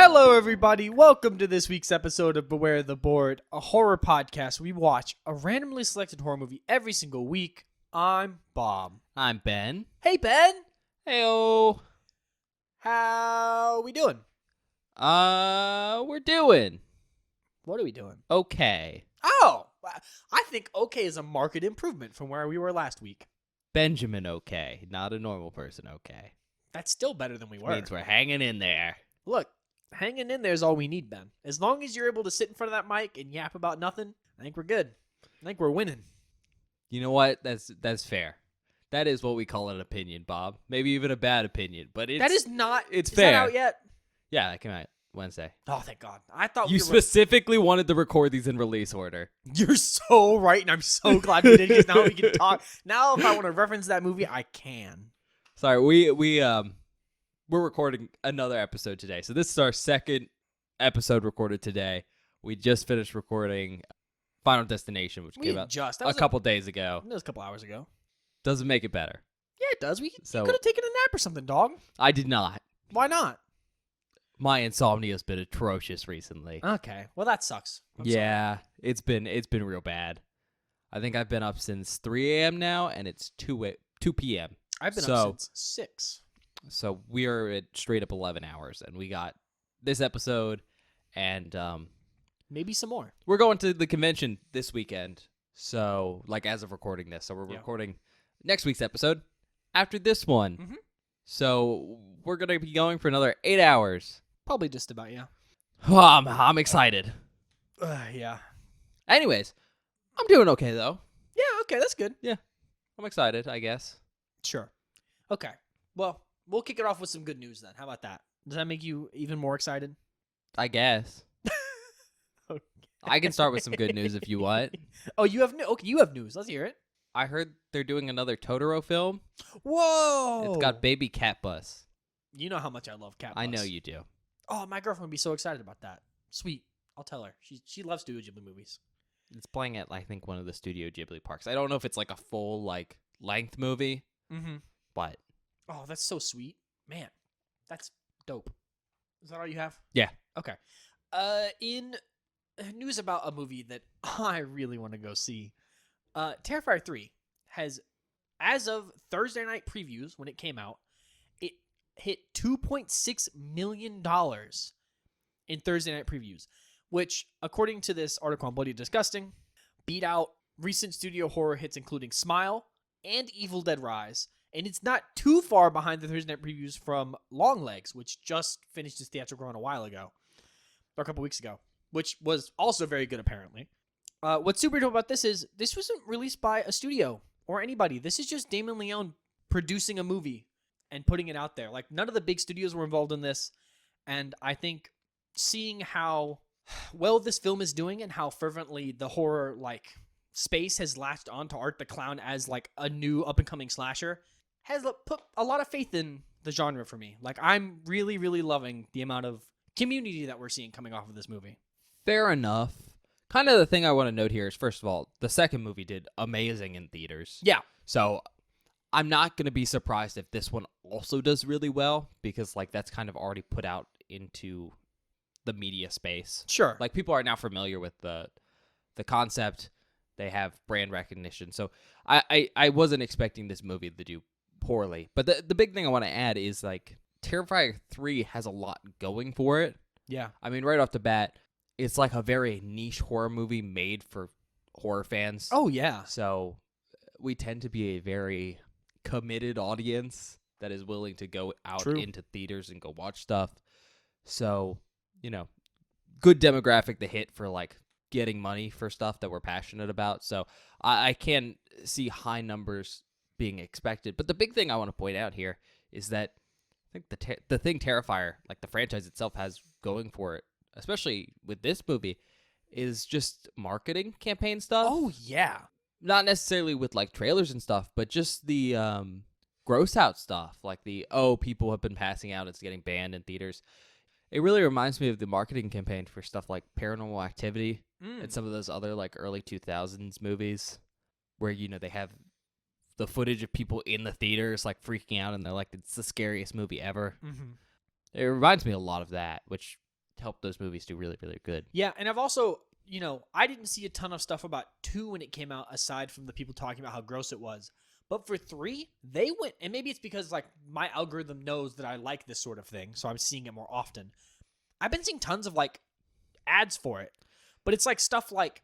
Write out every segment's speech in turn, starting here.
Hello, everybody. Welcome to this week's episode of Beware the Board, a horror podcast. We watch a randomly selected horror movie every single week. I'm Bob. I'm Ben. Hey, Ben. Heyo. How we doing? We're doing What are we doing? okay. Oh, I think okay is a marked improvement from where we were last week. Benjamin okay, not a normal person okay. That's still better than we were. Means we're hanging in there. Look, hanging in there is all we need, Ben. As long as you're able to sit in front of that mic and yap about nothing, I think we're good. I think we're winning. You know what? That's fair. That is what we call an opinion, Bob. Maybe even a bad opinion, but That is not. It's is fair. That out yet? Yeah, that came out Wednesday. Oh, thank God. I thought You we were. specifically wanted to record these in release order. You're so right, and I'm so glad we did because now we can talk. Now, if I want to reference that movie, I can. Sorry, we're recording another episode today. So this is our second episode recorded today. We just finished recording Final Destination, which came out a couple days ago. That was a couple hours ago. Doesn't make it better. Yeah, it does. You So- could have taken a nap or something, dog. I did not. Why not? My insomnia has been atrocious recently. Okay, well that sucks. I'm Yeah, it's been real bad. I think I've been up since 3 a.m. now, and it's 2 p.m. sorry. I've been So- up since 6. So we are at straight up 11 hours, and we got this episode, and Maybe some more. we're going to the convention this weekend. So, like, as of recording this, so we're Yeah. recording next week's episode after this one. Mhm. So we're gonna be going for another 8 hours. Probably just about, yeah. Oh, I'm excited. Yeah. Anyways, I'm doing okay though. Yeah, okay, that's good. I'm excited, I guess. Sure. Okay. Well, we'll kick it off with some good news then. How about that? Does that make you even more excited? I guess. Okay. I can start with some good news if you want. Oh, you have news. Okay, you have news. Let's hear it. I heard they're doing another Totoro film. Whoa! It's got Baby Cat Bus. You know how much I love Cat Bus. I know you do. Oh, my girlfriend would be so excited about that. Sweet. I'll tell her. She loves Studio Ghibli movies. It's playing at, I think, one of the Studio Ghibli parks. I don't know if it's like a full, like, length movie, Mm-hmm. but Oh, that's so sweet. Man, that's dope. Is that all you have? Yeah. Okay. In news about a movie that I really want to go see, Terrifier 3 has, as of Thursday night previews when it came out, it hit $2.6 million in Thursday night previews, which, according to this article on Bloody Disgusting, beat out recent studio horror hits including Smile and Evil Dead Rise, and it's not too far behind the Thursday night previews from Longlegs, which just finished its theatrical run a while ago, or a couple weeks ago, which was also very good apparently. What's super dope about this is this wasn't released by a studio or anybody. This is just Damon Leone producing a movie and putting it out there. Like, none of the big studios were involved in this, and I think seeing how well this film is doing and how fervently the horror like space has latched on to Art the Clown as like a new up and coming slasher has put a lot of faith in the genre for me. Like, I'm really, really loving the amount of community that we're seeing coming off of this movie. fair enough. Kind of the thing I want to note here is, first of all, the second movie did amazing in theaters. Yeah. So I'm not going to be surprised if this one also does really well, because, like, that's kind of already put out into the media space. Sure. Like, people are now familiar with the concept. They have brand recognition. So I wasn't expecting this movie to do poorly. But the big thing I want to add is, like, Terrifier 3 has a lot going for it. Yeah. I mean, right off the bat, it's like a very niche horror movie made for horror fans. Oh, yeah. So we tend to be a very committed audience that is willing to go out True. into theaters and go watch stuff. So, you know, good demographic to hit for, like, getting money for stuff that we're passionate about. So I can see high numbers being expected. But the big thing I want to point out here is that I think the thing Terrifier, like the franchise itself, has going for it, especially with this movie, is just marketing campaign stuff. Oh, yeah. Not necessarily with, like, trailers and stuff, but just the gross out stuff, like the, people have been passing out, it's getting banned in theaters. It really reminds me of the marketing campaign for stuff like Paranormal Activity and some of those other, like, early 2000s movies where, you know, they have the footage of people in the theaters, like, freaking out, and they're like, it's the scariest movie ever. Mm-hmm. It reminds me a lot of that, which help those movies do really, really good. Yeah, and I've also, I didn't see a ton of stuff about 2 when it came out, aside from the people talking about how gross it was. But for 3, they went, and maybe it's because like my algorithm knows that I like this sort of thing, so I'm seeing it more often. I've been seeing tons of like ads for it, but it's like stuff like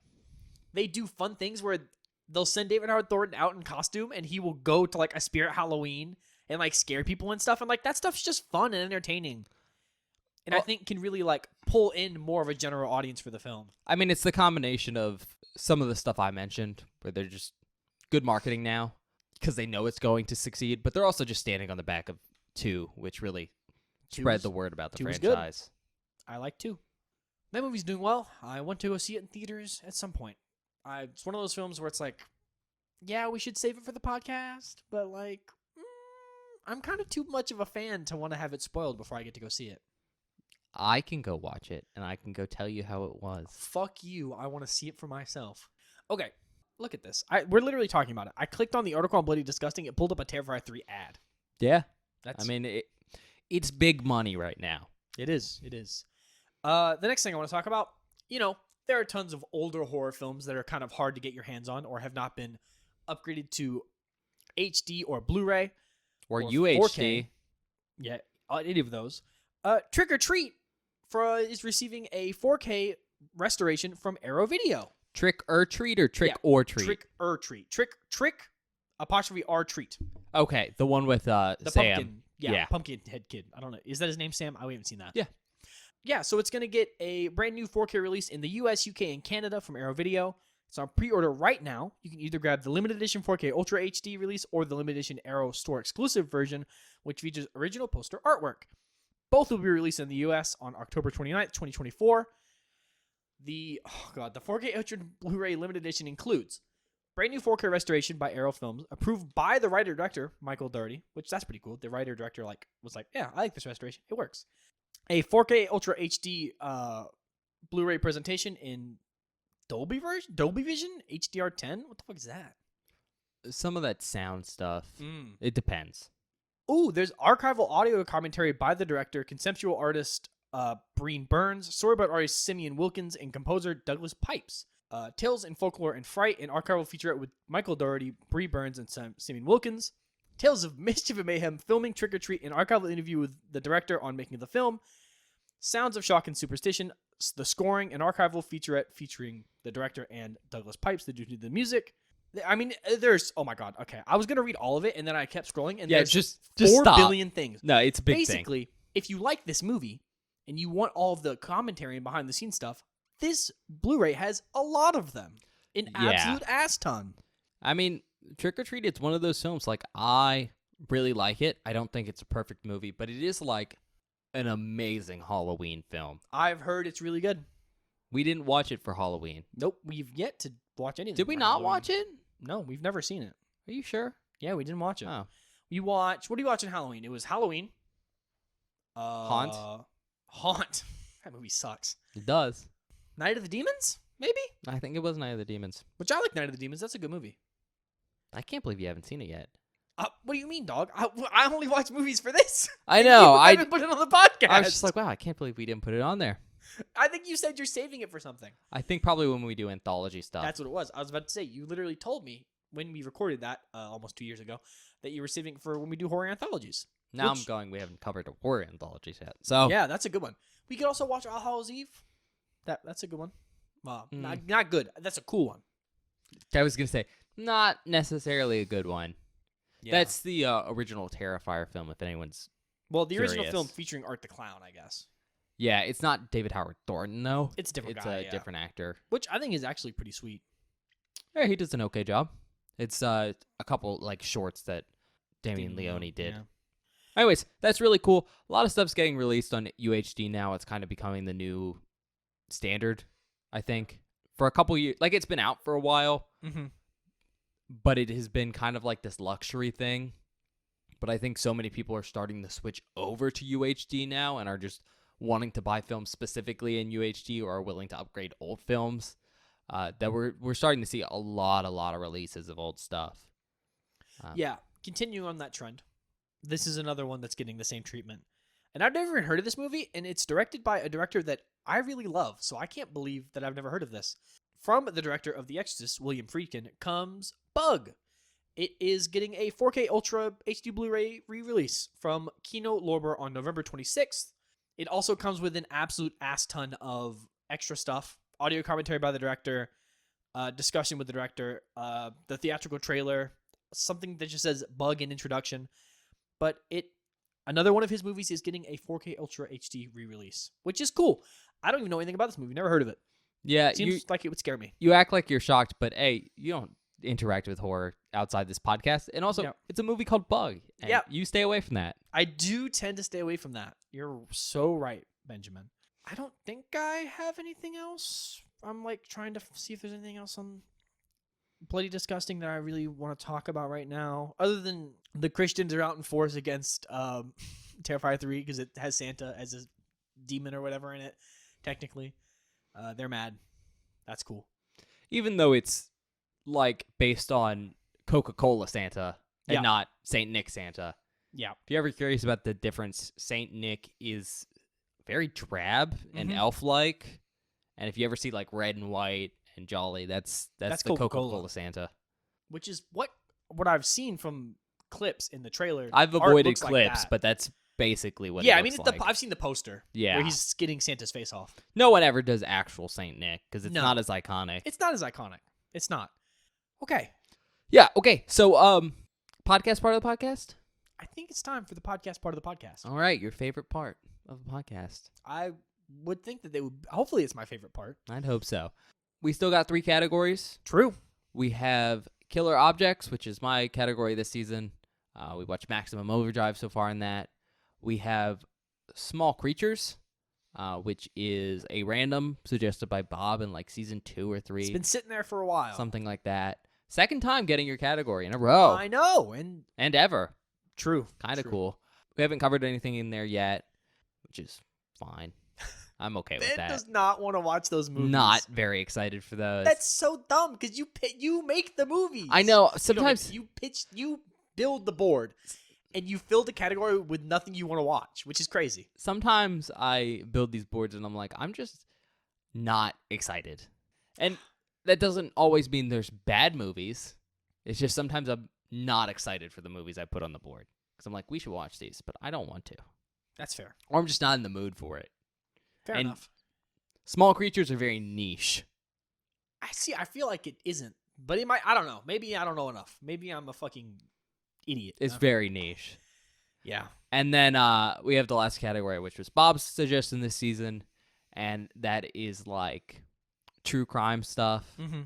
they do fun things where they'll send David Howard Thornton out in costume, and he will go to like a spirit Halloween and like scare people and stuff, and like that stuff's just fun and entertaining. And I think can really like pull in more of a general audience for the film. I mean, it's the combination of some of the stuff I mentioned, where they're just good marketing now because they know it's going to succeed, but they're also just standing on the back of 2, which really spread the word about the 2 was franchise. Good. I like 2. That movie's doing well. I want to go see it in theaters at some point. It's one of those films where it's like, yeah, we should save it for the podcast, but like, I'm kind of too much of a fan to want to have it spoiled before I get to go see it. I can go watch it, and I can go tell you how it was. Fuck you. I want to see it for myself. Okay, look at this. We're literally talking about it. I clicked on the article on Bloody Disgusting. It pulled up a Terrifier 3 ad. Yeah. That's. I mean, it's big money right now. It is. It is. The next thing I want to talk about, there are tons of older horror films that are kind of hard to get your hands on or have not been upgraded to HD or Blu-ray. Or UHD. 4K. Yeah, any of those. Trick or Treat is receiving a 4K restoration from Arrow Video. Trick or Treat or Trick or Treat? Trick or Treat. Trick, apostrophe R Treat. Okay, the one with the Sam. Pumpkin. Yeah, Pumpkin Head Kid. I don't know. Is that his name, Sam? I haven't seen that. Yeah. Yeah, so it's going to get a brand new 4K release in the US, UK, and Canada from Arrow Video. It's on pre-order right now. You can either grab the limited edition 4K Ultra HD release or the limited edition Arrow store exclusive version, which features original poster artwork. Both will be released in the US on October 29th, 2024. The 4K Ultra Blu-ray limited edition includes brand new 4K restoration by Arrow Films, approved by the writer-director, Michael Dougherty, which that's pretty cool. The writer-director was like, yeah, I like this restoration. It works. A 4K Ultra HD Blu-ray presentation in Dolby Vision, HDR10. What the fuck is that? Some of that sound stuff. It depends. Ooh, there's archival audio commentary by the director, conceptual artist Breen Burns, storyboard artist Simeon Wilkins, and composer Douglas Pipes. Tales in Folklore and Fright, an archival featurette with Michael Dougherty, Bree Burns, and Simeon Wilkins. Tales of Mischief and Mayhem, filming Trick or Treat, an archival interview with the director on making of the film. Sounds of Shock and Superstition, the scoring, an archival featurette featuring the director and Douglas Pipes, the dude who did the music. I mean, there's, oh my god, okay. I was going to read all of it, and then I kept scrolling, and there's just 4 stop. billion things. No, it's a big Basically, if you like this movie, and you want all of the commentary and behind-the-scenes stuff, this Blu-ray has a lot of them. An absolute ass ton. I mean, Trick or Treat, it's one of those films, like, I really like it. I don't think it's a perfect movie, but it is, like, an amazing Halloween film. I've heard it's really good. We didn't watch it for Halloween. Nope, we've yet to watch anything. Did we for not Halloween. watch it? No, we've never seen it. Are you sure? Yeah, we didn't watch it. Oh. What do you watch on Halloween? It was Halloween. Haunt? Haunt. That movie sucks. It does. Night of the Demons? Maybe? I think it was Night of the Demons. Which I like Night of the Demons. That's a good movie. I can't believe you haven't seen it yet. What do you mean, dog? I only watch movies for this. I know. I haven't put it on the podcast. I was just like, wow, I can't believe we didn't put it on there. I think you said you're saving it for something. I think probably when we do anthology stuff. That's what it was. I was about to say, you literally told me when we recorded that almost 2 years ago that you were saving it for when we do horror anthologies. Now I'm going, we haven't covered the horror anthologies yet. So yeah, that's a good one. We could also watch All Hallows Eve. That's a good one. Not good. That's a cool one. I was going to say, not necessarily a good one. Yeah. That's the original Terrifier film, if anyone's the original curious. film featuring Art the Clown, I guess. Yeah, it's not David Howard Thornton, though. It's a different It's guy, a different actor. Which I think is actually pretty sweet. Yeah, he does an okay job. It's a couple like shorts that Damien Leone did. Yeah. Anyways, that's really cool. A lot of stuff's getting released on UHD now. It's kind of becoming the new standard, I think. For a couple years, like it's been out for a while, but it has been kind of like this luxury thing. But I think so many people are starting to switch over to UHD now and are just wanting to buy films specifically in UHD or are willing to upgrade old films. That we're starting to see a lot of releases of old stuff. Yeah, continuing on that trend, this is another one that's getting the same treatment. And I've never even heard of this movie, and it's directed by a director that I really love, so I can't believe that I've never heard of this. From the director of The Exorcist, William Friedkin, comes Bug. It is getting a 4K Ultra HD Blu-ray re-release from Kino Lorber on November 26th. It also comes with an absolute ass ton of extra stuff, audio commentary by the director, discussion with the director, the theatrical trailer, something that just says Bug in introduction. But another one of his movies is getting a 4K Ultra HD re-release, which is cool. I don't even know anything about this movie. Never heard of it. Yeah, Seems like it would scare me. You act like you're shocked, but hey, you don't interact with horror outside this podcast. And also, it's a movie called Bug. And you stay away from that. I do tend to stay away from that. You're so right, Benjamin. I don't think I have anything else. I'm like trying to see if there's anything else on Bloody Disgusting that I really want to talk about right now, other than the Christians are out in force against Terrifier 3 because it has Santa as a demon or whatever in it. Technically, they're mad. That's cool. Even though it's like based on Coca-Cola Santa and not Saint Nick Santa. Yeah. If you're ever curious about the difference, Saint Nick is very drab and elf-like, and if you ever see like red and white and jolly, that's the Coca-Cola Santa. Which is what I've seen from clips in the trailer. I've avoided clips, but that's basically what. Yeah, it I mean, looks like. I've seen the poster. Yeah, where he's getting Santa's face off. No one ever does actual Saint Nick because it's not as iconic. It's not as iconic. It's not. Okay. Yeah. Okay. So, podcast part of the podcast. I think it's time for the podcast part of the podcast. All right, your favorite part of the podcast. I would think that they would. Hopefully, it's my favorite part. I'd hope so. We still got 3 categories. True. We have Killer Objects, which is my category this season. We watched Maximum Overdrive so far in that. We have Small Creatures, which is a random suggested by Bob in like season 2 or 3. It's been sitting there for a while. Something like that. Second time getting your category in a row. I know. And ever. True. Kind of cool. We haven't covered anything in there yet, which is fine. I'm okay with that. Ben does not want to watch those movies. Not very excited for those. That's so dumb because you make the movies. I know. Sometimes you build the board and you fill the category with nothing you want to watch, which is crazy. Sometimes I build these boards and I'm like, I'm just not excited. And that doesn't always mean there's bad movies. It's just sometimes I'm not excited for the movies I put on the board. Because I'm like, we should watch these, but I don't want to. That's fair. Or I'm just not in the mood for it. Fair enough. Small Creatures are very niche. I feel like it isn't. But it might. I don't know. Maybe I don't know enough. Maybe I'm a fucking idiot. It's very niche. Yeah. And then we have the last category, which was Bob's suggestion this season. And that is like true crime stuff. Mm-hmm.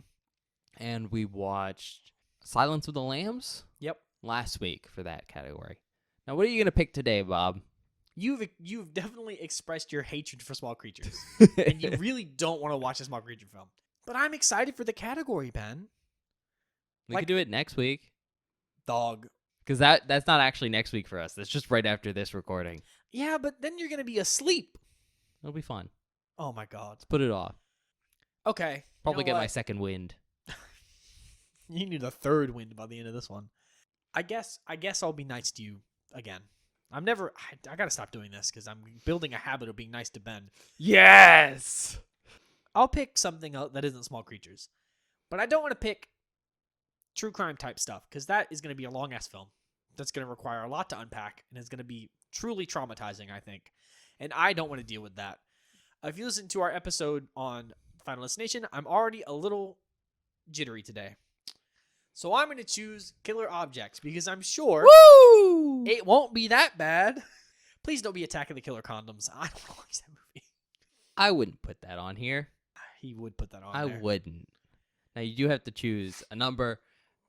And we watched Silence of the Lambs. Yep. Last week for that category. Now, what are you going to pick today, Bob? You've definitely expressed your hatred for Small Creatures. And you really don't want to watch a Small Creature film. But I'm excited for the category, Ben. We could do it next week. Dog. Because that's not actually next week for us. That's just right after this recording. Yeah, but then you're going to be asleep. It'll be fun. Oh, my God. Let's put it off. Okay. Probably get my second wind. You need a third wind by the end of this one. I guess I'll be nice to you again. I gotta stop doing this because I'm building a habit of being nice to Ben. Yes! I'll pick something else that isn't Small Creatures. But I don't want to pick true crime type stuff because that is going to be a long-ass film. That's going to require a lot to unpack and is going to be truly traumatizing, I think. And I don't want to deal with that. If you listen to our episode on Final Destination, I'm already a little jittery today. So I'm going to choose Killer Objects because I'm sure it won't be that bad. Please don't be Attack of the Killer Condoms. I don't want to watch that movie. I wouldn't put that on here. He would put that on I there. wouldn't. Now, you do have to choose a number.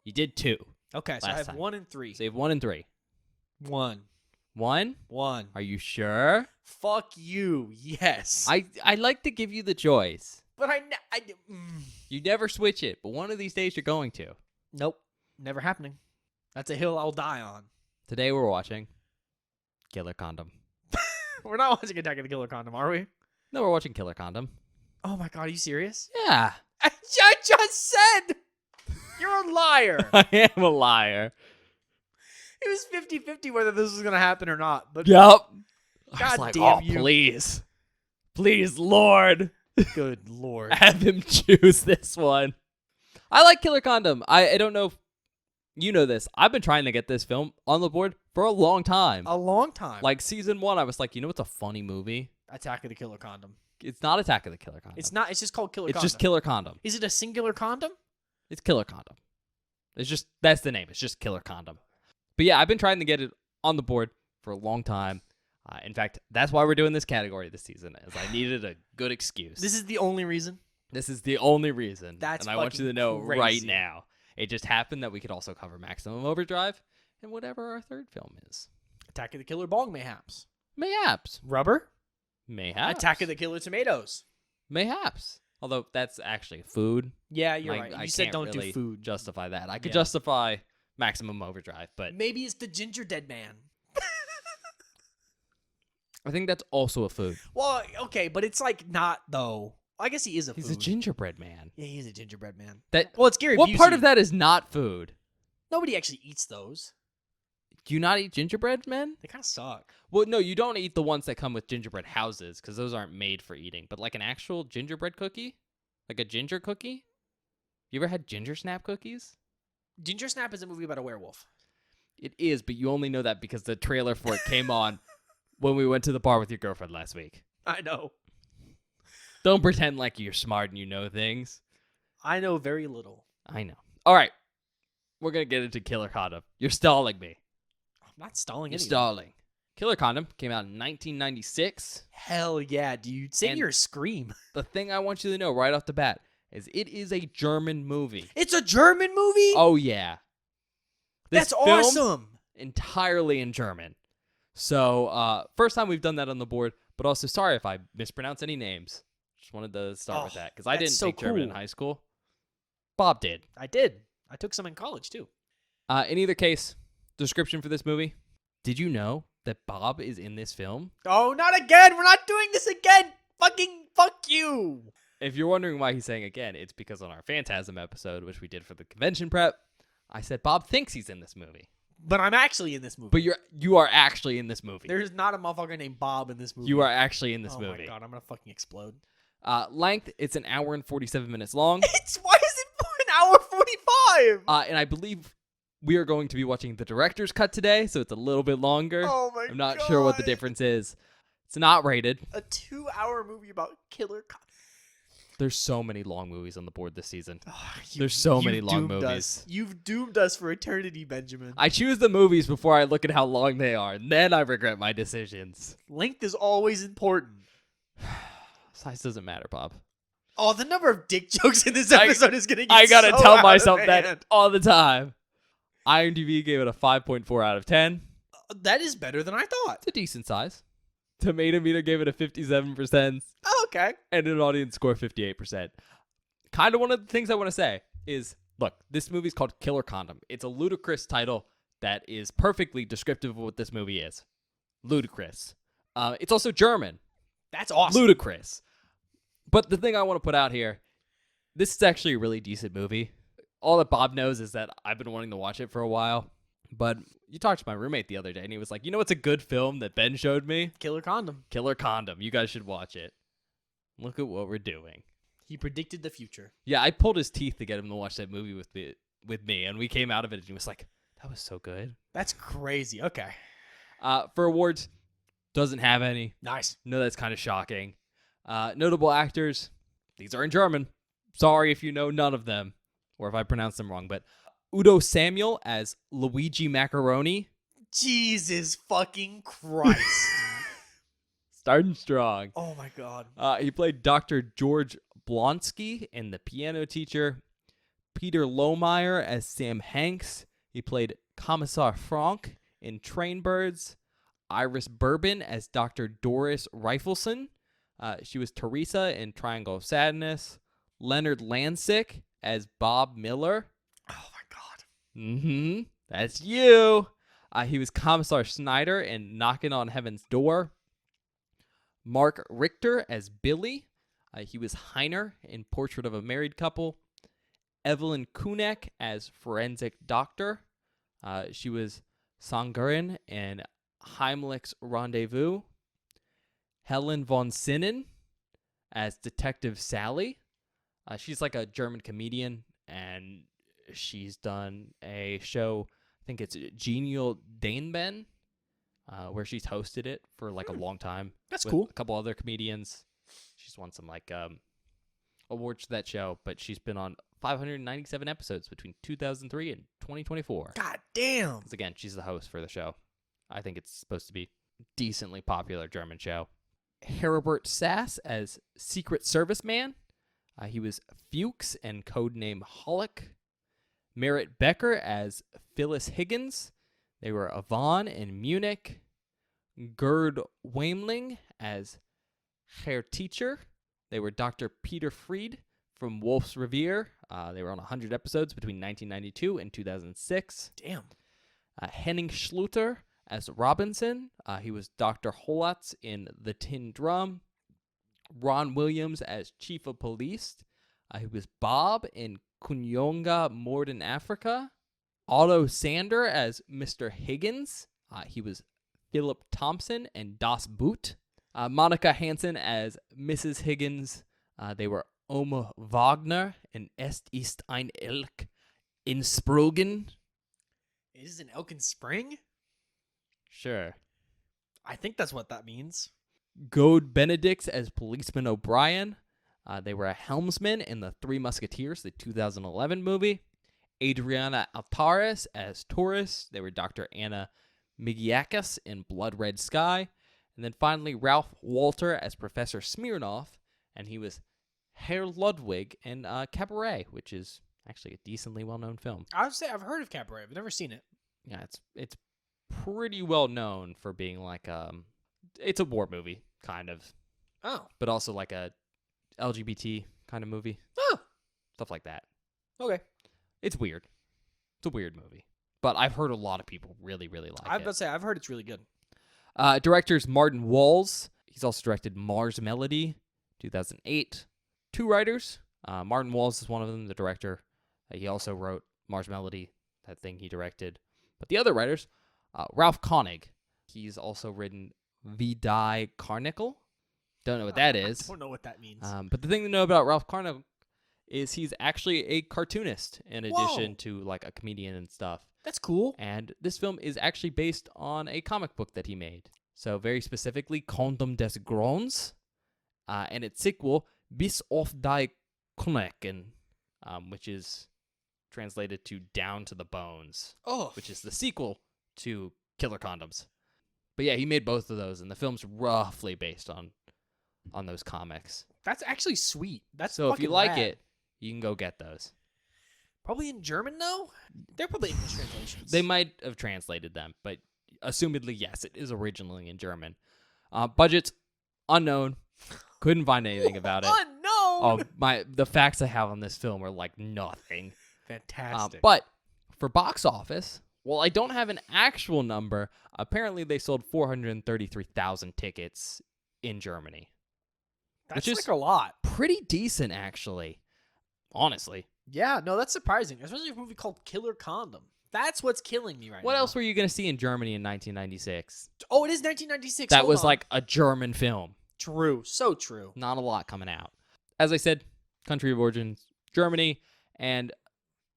You did 2. Okay, so I have 1 and 3. So you have 1 and 3. 1. 1? 1. Are you sure? Fuck you. Yes. I like to give you the choice. But You never switch it, but one of these days you're going to. Nope. Never happening. That's a hill I'll die on. Today we're watching Killer Condom. We're not watching Attack of the Killer Condom, are we? No, we're watching Killer Condom. Oh my God, are you serious? Yeah. I just said you're a liar. I am a liar. It was 50-50 whether this was going to happen or not. But Yup. I was God like, damn oh, you. please. Please, Lord, Good Lord. have him choose this one. I like Killer Condom. I don't know if you know this. I've been trying to get this film on the board for a long time. A long time. Like season 1, I was like, you know what's a funny movie? Attack of the Killer Condom. It's not Attack of the Killer Condom. It's not. It's just called Killer It's Condom. just Killer Condom. Is it a singular condom? It's Killer Condom. That's the name. It's just Killer Condom. But yeah, I've been trying to get it on the board for a long time. In fact, that's why we're doing this category this season, is I needed a good excuse. This is the only reason. This is the only reason. That's and I want you to fucking know crazy. right now. It just happened that we could also cover Maximum Overdrive and whatever our third film is. Attack of the Killer Bong, mayhaps. Mayhaps. Rubber? Mayhaps. Attack of the Killer Tomatoes. Mayhaps. Although that's actually food. Yeah, you're Like, right. You I said can't don't really do food. justify that. I could Yeah. justify Maximum Overdrive, but Maybe it's the Ginger Dead Man. I think that's also a food. Well, okay, but it's like not though. I guess he is a He's food. a gingerbread man. Yeah, he is a gingerbread man. That Well, it's Gary what Busey. part of that is not food? Nobody actually eats those. Do you not eat gingerbread men? They kind of suck. Well, no, you don't eat the ones that come with gingerbread houses because those aren't made for eating. But like an actual gingerbread cookie, like a ginger cookie. You ever had ginger snap cookies? Ginger Snap is a movie about a werewolf. It is, but you only know that because the trailer for it came on when we went to the bar with your girlfriend last week. I know. Don't pretend like you're smart and you know things. I know very little. I know. All right. We're going to get into Killer Condom. You're stalling me. I'm not stalling You're anything. stalling. Killer Condom came out in 1996. Hell yeah, dude. Sing And- your scream. The thing I want you to know right off the bat is it is a German movie. It's a German movie? Oh, yeah. This That's film, awesome. Entirely in German. So, first time we've done that on the board, but also sorry if I mispronounce any names. Just wanted to start with Oh, that because I that's didn't so take German in cool. high school. Bob did. I did. I took some in college, too. In either case, description for this movie. Did you know that Bob is in this film? Oh, not again. We're not doing this again. Fucking fuck you. If you're wondering why he's saying again, it's because on our Phantasm episode, which we did for the convention prep, I said Bob thinks he's in this movie. But I'm actually in this movie. But you are actually in this movie. There's not a motherfucker named Bob in this movie. You are actually in this oh movie. my god, I'm gonna fucking explode. Length, it's an hour and 47 minutes long. Why is it for an hour 45? And I believe we are going to be watching the director's cut today, so it's a little bit longer. Oh my god. I'm not sure what the difference is. It's not rated. A 2-hour movie about Killer Condom. There's so many long movies on the board this season. Oh, There's so many you've long doomed movies. us. You've doomed us for eternity, Benjamin. I choose the movies before I look at how long they are, and then I regret my decisions. Length is always important. Size doesn't matter, Bob. Oh, the number of dick jokes in this episode is gonna get I gotta so tell out myself of that hand. all the time. IMDb gave it a 5.4 out of 10. That is better than I thought. It's a decent size. Tomato Meter gave it a 57%, Oh, okay. and an audience score 58%. Kind of one of the things I want to say is, look, this movie's called Killer Condom. It's a ludicrous title that is perfectly descriptive of what this movie is. Ludicrous. It's also German. That's awesome. Ludicrous. But the thing I want to put out here, this is actually a really decent movie. All that Bob knows is that I've been wanting to watch it for a while. But you talked to my roommate the other day, and he was like, you know what's a good film that Ben showed me? Killer Condom. Killer Condom. You guys should watch it. Look at what we're doing. He predicted the future. Yeah, I pulled his teeth to get him to watch that movie with me, and we came out of it, and he was like, that was so good. That's crazy. Okay. For awards, doesn't have any. Nice. No, that's kind of shocking. Notable actors, these are in German. Sorry if you know none of them, or if I pronounce them wrong, but Udo Samuel as Luigi Macaroni. Jesus fucking Christ. Starting strong. Oh my god. He played Dr. George Blonsky in The Piano Teacher. Peter Lohmeyer as Sam Hanks. He played Commissar Frank in Trainbirds. Iris Bourbon as Dr. Doris Rifleson. She was Teresa in Triangle of Sadness. Leonard Lansick as Bob Miller. Oh my god. Mm-hmm. That's you. He was Commissar Snyder in Knocking on Heaven's Door. Mark Richter as Billy. He was Heiner in Portrait of a Married Couple. Evelyn Kunek as Forensic Doctor. She was Sangerin in Heimlich's Rendezvous. Helen von Sinnen as Detective Sally. She's like a German comedian, and she's done a show, I think it's Genial Daneben, where she's hosted it for like a long time. That's with cool. a couple other comedians. She's won some like awards for that show, but she's been on 597 episodes between 2003 and 2024. God damn. 'Cause again, she's the host for the show. I think it's supposed to be a decently popular German show. Heribert Sass as Secret Service Man. He was Fuchs and codename Hollick. Merritt Becker as Phyllis Higgins. They were Yvonne in Munich. Gerd Waimling as Herr Teacher. They were Dr. Peter Fried from Wolf's Revier. They were on 100 episodes between 1992 and 2006. Damn. Henning Schluter as Robinson. He was Dr. Holatz in The Tin Drum. Ron Williams as Chief of Police. He was Bob in Kunyonga, Mord in Africa. Otto Sander as Mr. Higgins. He was Philip Thompson and Das Boot. Monica Hansen as Mrs. Higgins. They were Oma Wagner and Es ist ein Elk in Sprogen. Is an elk in spring? Sure. I think that's what that means. Gode Benedicts as Policeman O'Brien. They were a helmsman in The Three Musketeers, the 2011 movie. Adriana Altares as Taurus. They were Dr. Anna Migiakis in Blood Red Sky. And then finally, Ralph Walter as Professor Smirnoff. And he was Herr Ludwig in Cabaret, which is actually a decently well-known film. I would say I've heard of Cabaret. I've never seen it. Yeah, it's pretty well known for being like it's a war movie, kind of. Oh. But also like a LGBT kind of movie. Oh. Stuff like that. Okay. It's weird. It's a weird movie. But I've heard a lot of people really, really like I was it. about to say, I've heard it's really good. Director's Martin Walls. He's also directed Mars Melody, 2008. Two writers. Martin Walls is one of them, the director. He also wrote Mars Melody, that thing he directed. But the other writers, Ralph Koenig. He's also written Vi Die Carnicle. Don't know what that is. I don't know what that means. But the thing to know about Ralph Koenig is he's actually a cartoonist in addition Whoa. to like a comedian and stuff. That's cool. And this film is actually based on a comic book that he made. So very specifically, Condom des Grons, and its sequel, Bis auf die Knochen, which is translated to Down to the Bones, which is the sequel to Killer Condoms. But yeah, he made both of those, and the film's roughly based on those comics. That's actually sweet. That's so if you fucking like rad. it, you can go get those. Probably in German, though? They're probably English translations. They might have translated them, but assumedly, yes, it is originally in German. Budget's unknown. Couldn't find anything about it. Unknown! The facts I have on this film are like nothing. Fantastic. But for box office, well, I don't have an actual number. Apparently, they sold 433,000 tickets in Germany. That's which like is a lot. pretty decent, actually. Honestly. Yeah, no, that's surprising. Especially a movie called Killer Condom. That's what's killing me right now. What else were you going to see in Germany in 1996? Oh, it is 1996. That Hold was on. like a German film. True. So true. Not a lot coming out. As I said, country of origin, Germany, and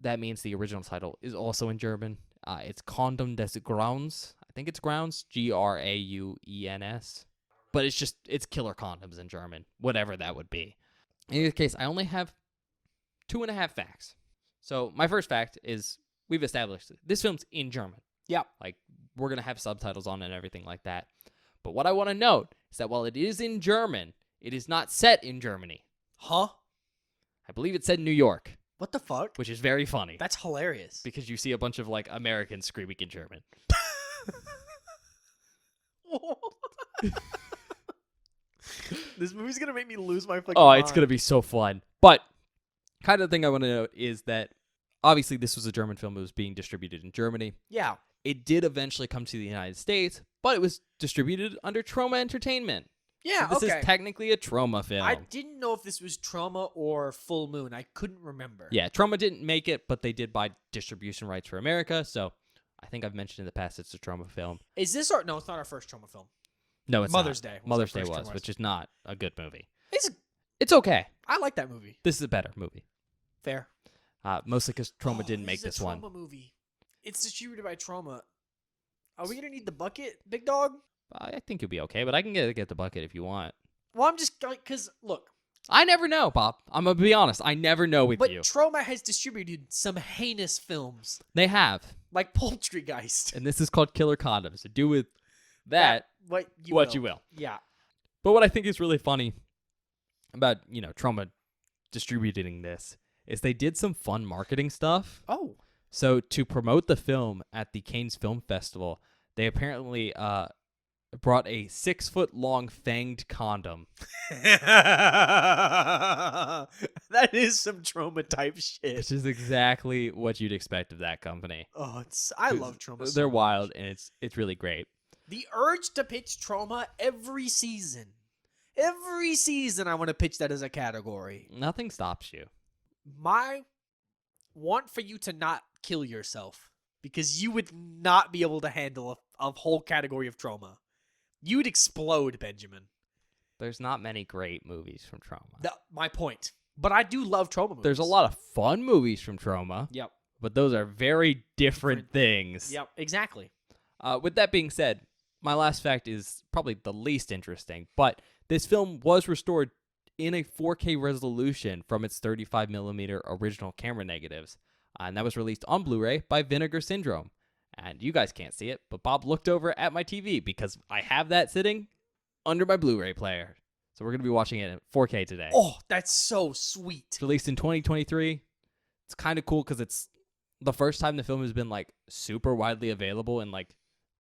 that means the original title is also in German. It's Condom des Grauens. I think it's Grounds, Grauens. But it's Killer Condoms in German, whatever that would be. In either case, I only have 2.5 facts. So my first fact is we've established this film's in German. Yeah. Like, we're going to have subtitles on it and everything like that. But what I want to note is that while it is in German, it is not set in Germany. Huh? I believe it's set in New York, What the fuck? which is very funny. That's hilarious. Because you see a bunch of, like, Americans screaming in German. This movie's gonna make me lose my fucking Oh, mind. it's going to be so fun. But kind of thing I want to note is that obviously this was a German film. It was being distributed in Germany. Yeah. It did eventually come to the United States, but it was distributed under Troma Entertainment. Yeah, So this okay. is technically a Troma film. I didn't know if this was Trauma or Full Moon. I couldn't remember. Yeah, Troma didn't make it, but they did buy distribution rights for America, so I think I've mentioned in the past it's a Troma film. Is this our... No, it's not our first Trauma film. No, it's Mother's not. Day was Mother's our Day first was, Troma. which is not a good movie. It's It's okay. I like that movie. This is a better movie. Fair. Mostly because Troma didn't make This this is a one. Troma movie. It's distributed by Troma. Are we gonna need the bucket, big dog? I think you'll be okay, but I can get the bucket if you want. Well, I'm just like, cause look, I never know, Bob. I'm gonna be honest. I never know with but you. Troma has distributed some heinous films, They have, like Poultrygeist. and this is called Killer Condom. So do with that what you will. Yeah. But what I think is really funny about Troma distributing this is they did some fun marketing stuff. Oh. So to promote the film at the Cannes Film Festival, they apparently brought a 6-foot-long fanged condom. That is some Troma type shit. Which is exactly what you'd expect of that company. Oh, I love Troma. So They're much. wild, and it's really great. The urge to pitch Troma every season. Every season, I want to pitch that as a category. Nothing stops you. My want for you to not kill yourself because you would not be able to handle a whole category of Troma. You'd explode, Benjamin. There's not many great movies from Troma. My point. But I do love Troma movies. There's a lot of fun movies from Troma. Yep. But those are very different things. Yep, exactly. With that being said, my last fact is probably the least interesting, but this film was restored in a 4K resolution from its 35mm original camera negatives, and that was released on Blu-ray by Vinegar Syndrome. And you guys can't see it, but Bob looked over at my TV because I have that sitting under my Blu-ray player. So we're going to be watching it in 4K today. Oh, that's so sweet. It's released in 2023. It's kind of cool because it's the first time the film has been like super widely available in like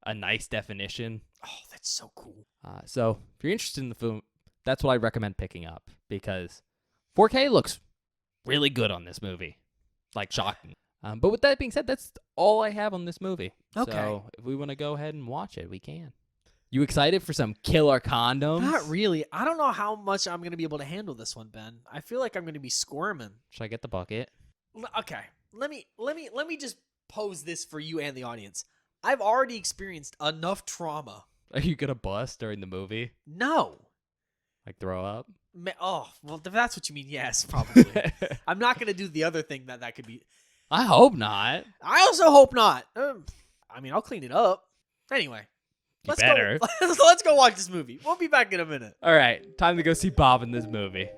a nice definition. Oh, that's so cool. So if you're interested in the film, that's what I recommend picking up because 4K looks really good on this movie. Like shocking. But with that being said, that's all I have on this movie. Okay. So if we want to go ahead and watch it, we can. You excited for some Killer Condoms? Not really. I don't know how much I'm going to be able to handle this one, Ben. I feel like I'm going to be squirming. Should I get the bucket? Okay. Let me just pose this for you and the audience. I've already experienced enough trauma. Are you gonna bust during the movie? No. Like throw up? Oh, well, if that's what you mean, yes, probably. I'm not going to do the other thing that could be. I hope not. I also hope not. I mean, I'll clean it up. Anyway. You better. Let's go watch this movie. We'll be back in a minute. All right, time to go see Bob in this movie.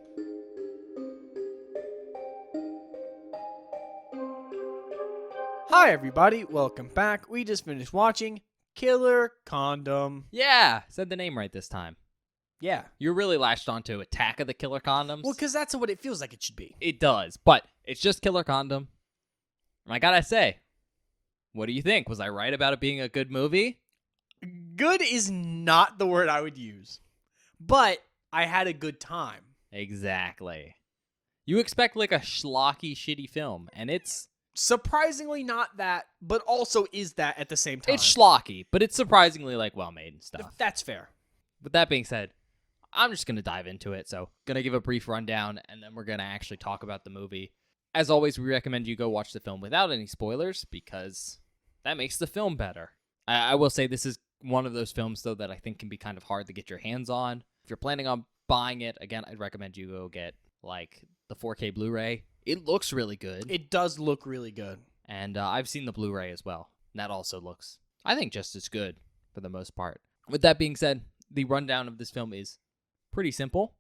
Hi, everybody. Welcome back. We just finished watching Killer Condom. Yeah, said the name right this time. Yeah. You're really latched onto Attack of the Killer Condoms. Well, because that's what it feels like it should be. It does, but it's just Killer Condom. And I gotta say, what do you think? Was I right about it being a good movie? Good is not the word I would use, but I had a good time. Exactly. You expect like a schlocky, shitty film, and it's surprisingly not that, but also is that at the same time. It's schlocky, but it's surprisingly like well-made and stuff. That's fair. With that being said, I'm just going to dive into it. So, going to give a brief rundown, and then we're going to actually talk about the movie. As always, we recommend you go watch the film without any spoilers, because that makes the film better. I will say this is one of those films, though, that I think can be kind of hard to get your hands on. If you're planning on buying it, again, I'd recommend you go get, like, the 4K Blu-ray. It looks really good. It does look really good. And I've seen the Blu-ray as well. And that also looks, I think, just as good for the most part. With that being said, the rundown of this film is pretty simple.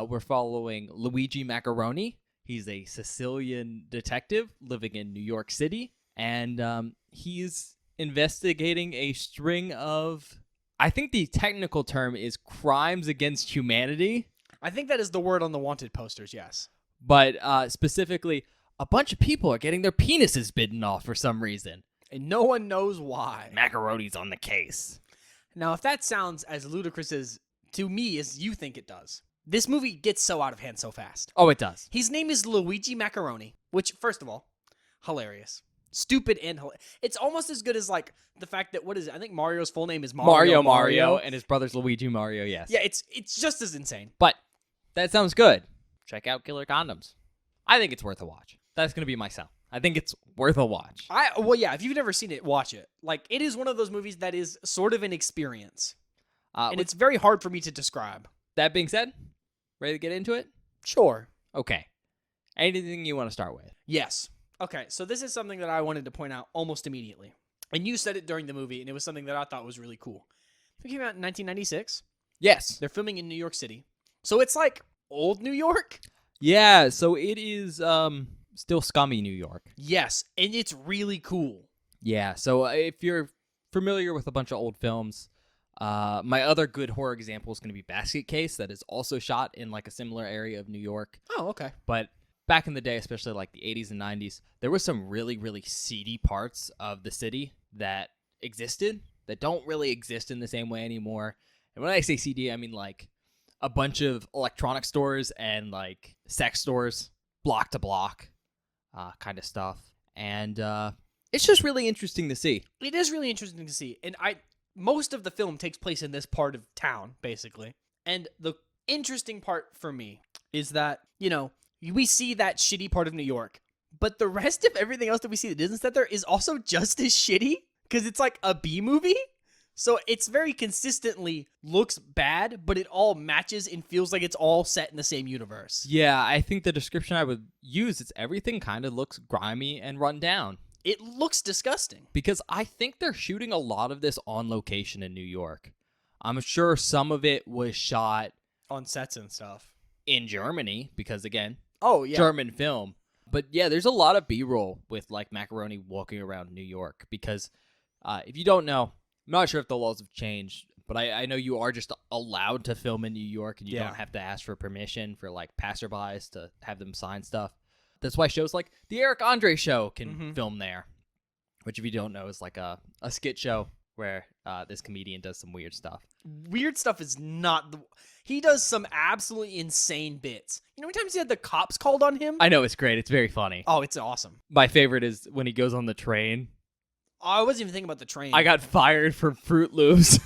We're following Luigi Macaroni. He's a Sicilian detective living in New York City. And he's investigating a string of, I think the technical term is crimes against humanity. I think that is the word on the wanted posters, yes. But specifically, a bunch of people are getting their penises bitten off for some reason. And no one knows why. Macaroni's on the case. Now, if that sounds as ludicrous as to me as you think it does, this movie gets so out of hand so fast. Oh, it does. His name is Luigi Macaroni, which, first of all, hilarious. Stupid and hilarious. It's almost as good as, like, the fact that, what is it? I think Mario's full name is Mario. And his brother's Luigi Mario, yes. Yeah, it's just as insane. But that sounds good. Check out Killer Condoms. I think it's worth a watch. That's going to be my sell. I think it's worth a watch. Well, yeah, if you've never seen it, watch it. Like, it is one of those movies that is sort of an experience. And it's very hard for me to describe. That being said, ready to get into it? Sure. Okay. Anything you want to start with? Yes. Okay, so this is something that I wanted to point out almost immediately. And you said it during the movie, and it was something that I thought was really cool. It came out in 1996. Yes. They're filming in New York City. So it's like old New York? Yeah, so it is still scummy New York. Yes, and it's really cool. Yeah, so if you're familiar with a bunch of old films, my other good horror example is going to be Basket Case, that is also shot in like a similar area of New York. Oh, okay. But back in the day, especially like the 80s and 90s, there were some really, really seedy parts of the city that existed that don't really exist in the same way anymore. And when I say seedy, I mean like a bunch of electronic stores and like sex stores, block to block kind of stuff. And it's just really interesting to see. It is really interesting to see. And most of the film takes place in this part of town, basically. And the interesting part for me is that, we see that shitty part of New York, but the rest of everything else that we see that isn't set there is also just as shitty because it's like a B movie. So it's very consistently looks bad, but it all matches and feels like it's all set in the same universe. Yeah, I think the description I would use is everything kind of looks grimy and run down. It looks disgusting. Because I think they're shooting a lot of this on location in New York. I'm sure some of it was shot On sets and stuff. in Germany because, again, Oh, yeah. German film. But yeah, there's a lot of B-roll with like Macaroni walking around New York because if you don't know, I'm not sure if the laws have changed, but I know you are just allowed to film in New York and you don't have to ask for permission for like passerbys to have them sign stuff. That's why shows like the Eric Andre Show can film there, which if you don't know is like a skit show where this comedian does some weird stuff. Weird stuff is not the... He does some absolutely insane bits. You know how many times he had the cops called on him? I know, it's great. It's very funny. Oh, it's awesome. My favorite is when he goes on the train. I wasn't even thinking about the train. I got fired for Fruit Loops.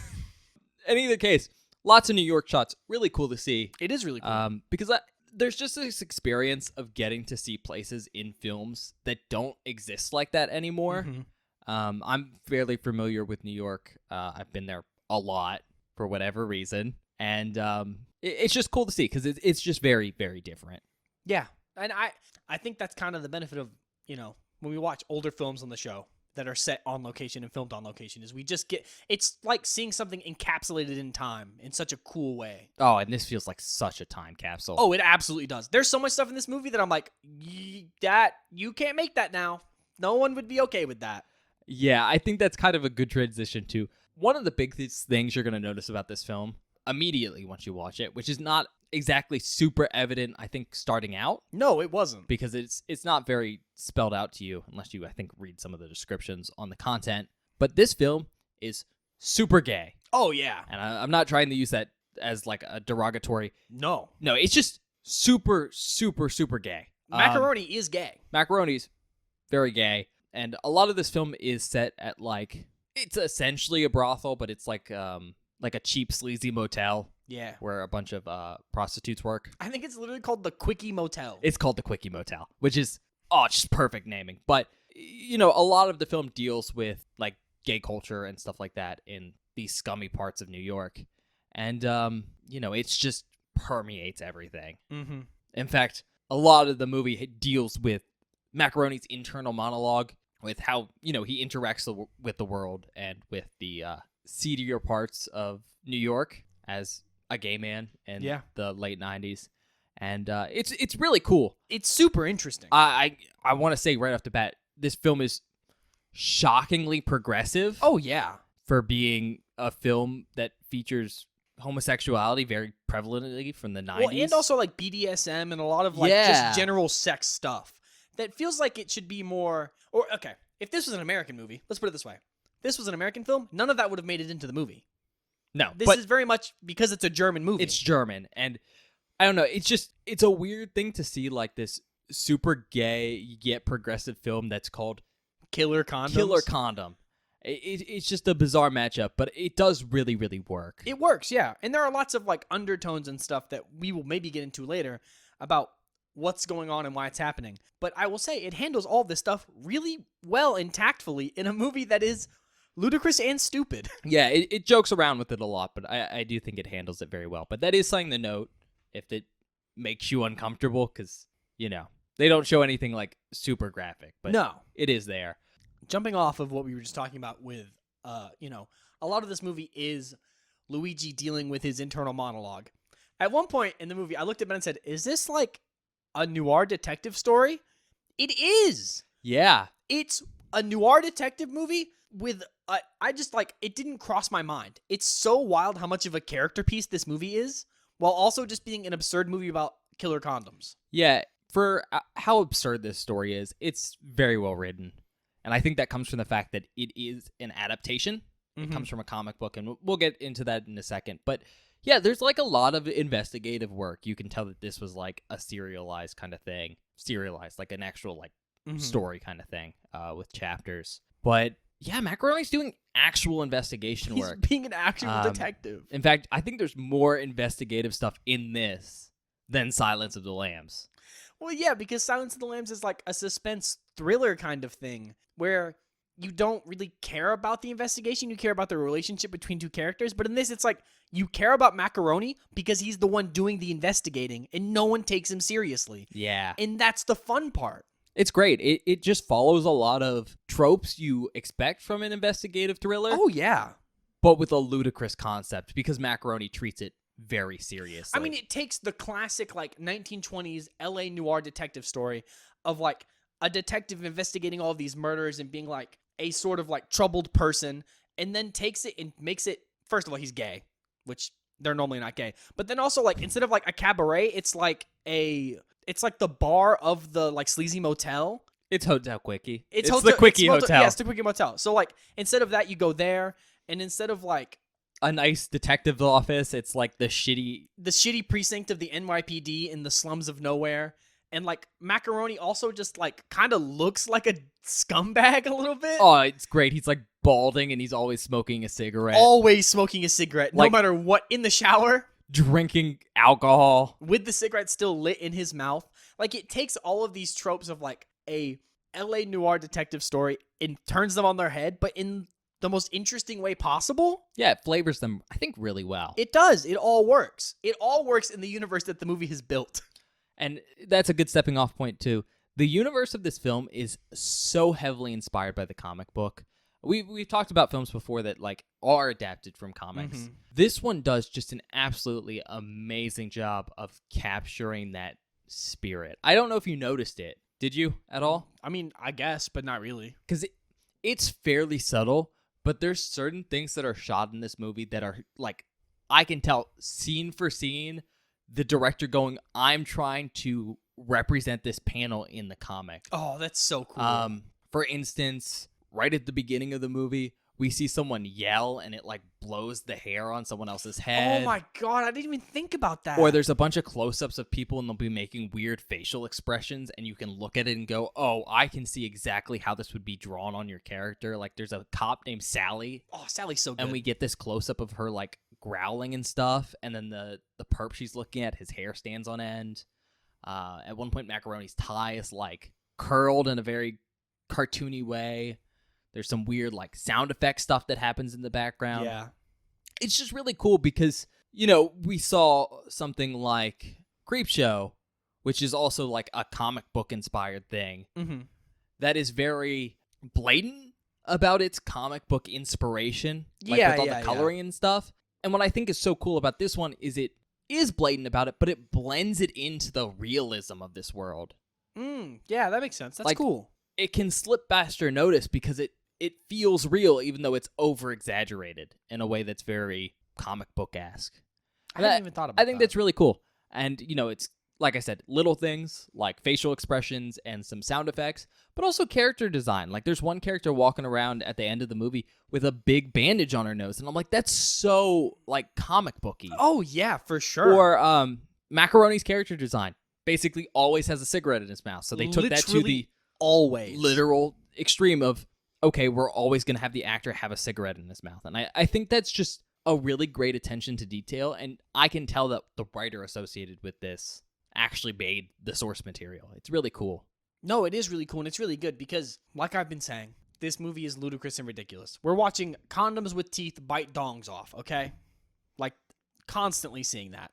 In either case, lots of New York shots. Really cool to see. It is really cool. Because there's just this experience of getting to see places in films that don't exist like that anymore. Mm-hmm. I'm fairly familiar with New York. I've been there a lot for whatever reason. And it's just cool to see because it's just very, very different. Yeah. And I think that's kind of the benefit of, when we watch older films on the show that are set on location and filmed on location is we just get, it's like seeing something encapsulated in time in such a cool way. Oh, and this feels like such a time capsule. Oh, it absolutely does. There's so much stuff in this movie that I'm like, that you can't make that now. No one would be okay with that. Yeah, I think that's kind of a good transition to one of the big things you're going to notice about this film immediately once you watch it, which is not exactly super evident, I think, starting out. No, it wasn't. Because it's not very spelled out to you unless you, I think, read some of the descriptions on the content. But this film is super gay. Oh, yeah. And I'm not trying to use that as like a derogatory. No, it's just super, super, super gay. Macaroni is gay. Macaroni's very gay. And a lot of this film is set at like, it's essentially a brothel, but it's like a cheap, sleazy motel. Yeah. Where a bunch of prostitutes work. I think it's literally called the Quickie Motel. It's called the Quickie Motel, which is, just perfect naming. But, a lot of the film deals with, like, gay culture and stuff like that in these scummy parts of New York. And, it's just permeates everything. Mm-hmm. In fact, a lot of the movie deals with Macaroni's internal monologue, with how, he interacts with the world and with the seedier parts of New York as a gay man in the late 90s. And it's really cool. It's super interesting. I want to say right off the bat, this film is shockingly progressive. Oh, yeah. For being a film that features homosexuality very prevalently from the 90s. Well, and also like BDSM and a lot of like just general sex stuff that feels like it should be more, or okay, if this was an American movie, let's put it this way. This was an American film, none of that would have made it into the movie. No. This is very much because it's a German movie. It's German. And I don't know, it's a weird thing to see like this super gay yet progressive film that's called Killer Condom. Killer Condom. It's just a bizarre matchup, but it does really, really work. It works, yeah. And there are lots of like undertones and stuff that we will maybe get into later about what's going on and why it's happening. But I will say it handles all this stuff really well and tactfully in a movie that is ludicrous and stupid. Yeah, it jokes around with it a lot, but I do think it handles it very well. But that is something to note. If it makes you uncomfortable because, they don't show anything like super graphic, but No. it is there. Jumping off of what we were just talking about with, a lot of this movie is Luigi dealing with his internal monologue. At one point in the movie, I looked at Ben and said, is this like a noir detective story? It is. Yeah. It's a noir detective movie with, it didn't cross my mind. It's so wild how much of a character piece this movie is, while also just being an absurd movie about killer condoms. Yeah. For how absurd this story is, it's very well written. And I think that comes from the fact that it is an adaptation. It comes from a comic book, and we'll get into that in a second. But yeah, there's like a lot of investigative work. You can tell that this was like a serialized kind of thing. Serialized, like an actual like story kind of thing with chapters. But yeah, Macaroni's doing actual investigation work. He's being an actual detective. In fact, I think there's more investigative stuff in this than Silence of the Lambs. Well, yeah, because Silence of the Lambs is like a suspense thriller kind of thing where you don't really care about the investigation. You care about the relationship between two characters. But in this, it's like you care about Macaroni because he's the one doing the investigating and no one takes him seriously. Yeah. And that's the fun part. It's great. It just follows a lot of tropes you expect from an investigative thriller. Oh, yeah. But with a ludicrous concept because Macaroni treats it very seriously. I mean, it takes the classic like 1920s LA noir detective story of like a detective investigating all these murders and being like a sort of like troubled person, and then takes it and makes it, first of all, he's gay, which they're normally not gay. But then also like instead of like a cabaret, it's like the bar of the like sleazy motel. It's Hotel Quickie. It's the Quickie Hotel. Yeah, it's the Quickie Motel. So like instead of that, you go there, and instead of like a nice detective office, it's like the shitty precinct of the NYPD in the slums of nowhere. And like Macaroni also just like kind of looks like a scumbag a little bit. Oh, it's great. He's like balding and he's always smoking a cigarette. Always smoking a cigarette, Like- no matter what, in the shower, Drinking alcohol. with the cigarette still lit in his mouth. Like it takes all of these tropes of like a LA noir detective story and turns them on their head, but in the most interesting way possible. Yeah, it flavors them, I think, really well. It does. It all works. It all works in the universe that the movie has built. And that's a good stepping off point, too. The universe of this film is so heavily inspired by the comic book. We've talked about films before that like are adapted from comics. This one does just an absolutely amazing job of capturing that spirit. I don't know if you noticed it. Did you at all? I mean, I guess, but not really. Because it's fairly subtle, but there's certain things that are shot in this movie that are like, I can tell scene for scene, the director going, I'm trying to represent this panel in the comic. Oh, that's so cool. For instance, right at the beginning of the movie, we see someone yell and it like blows the hair on someone else's head. Oh my god, I didn't even think about that. Or there's a bunch of close-ups of people and they'll be making weird facial expressions and you can look at it and go, oh, I can see exactly how this would be drawn on your character. Like there's a cop named Sally. Oh, Sally's so good. And we get this close-up of her like growling and stuff. And then the perp she's looking at, his hair stands on end. At one point, Macaroni's tie is like curled in a very cartoony way. There's some weird like sound effect stuff that happens in the background. Yeah. It's just really cool because, we saw something like Creepshow, which is also like a comic book inspired thing that is very blatant about its comic book inspiration, like with all the coloring and stuff. And what I think is so cool about this one is it is blatant about it, but it blends it into the realism of this world. Yeah, that makes sense. That's Like, cool. It can slip past your notice because it feels real, even though it's over-exaggerated in a way that's very comic book-esque. I hadn't even thought about that. I think that's really cool. And, it's, like I said, little things like facial expressions and some sound effects, but also character design. Like, there's one character walking around at the end of the movie with a big bandage on her nose, and I'm like, that's so, like, comic booky. Oh, yeah, for sure. Or Macaroni's character design basically always has a cigarette in his mouth, so they took that to the always literal extreme of, okay, we're always going to have the actor have a cigarette in his mouth. And I think that's just a really great attention to detail, and I can tell that the writer associated with this actually made the source material. It's really cool. No, it is really cool, and it's really good because, like I've been saying, this movie is ludicrous and ridiculous. We're watching condoms with teeth bite dongs off, okay? Like, constantly seeing that.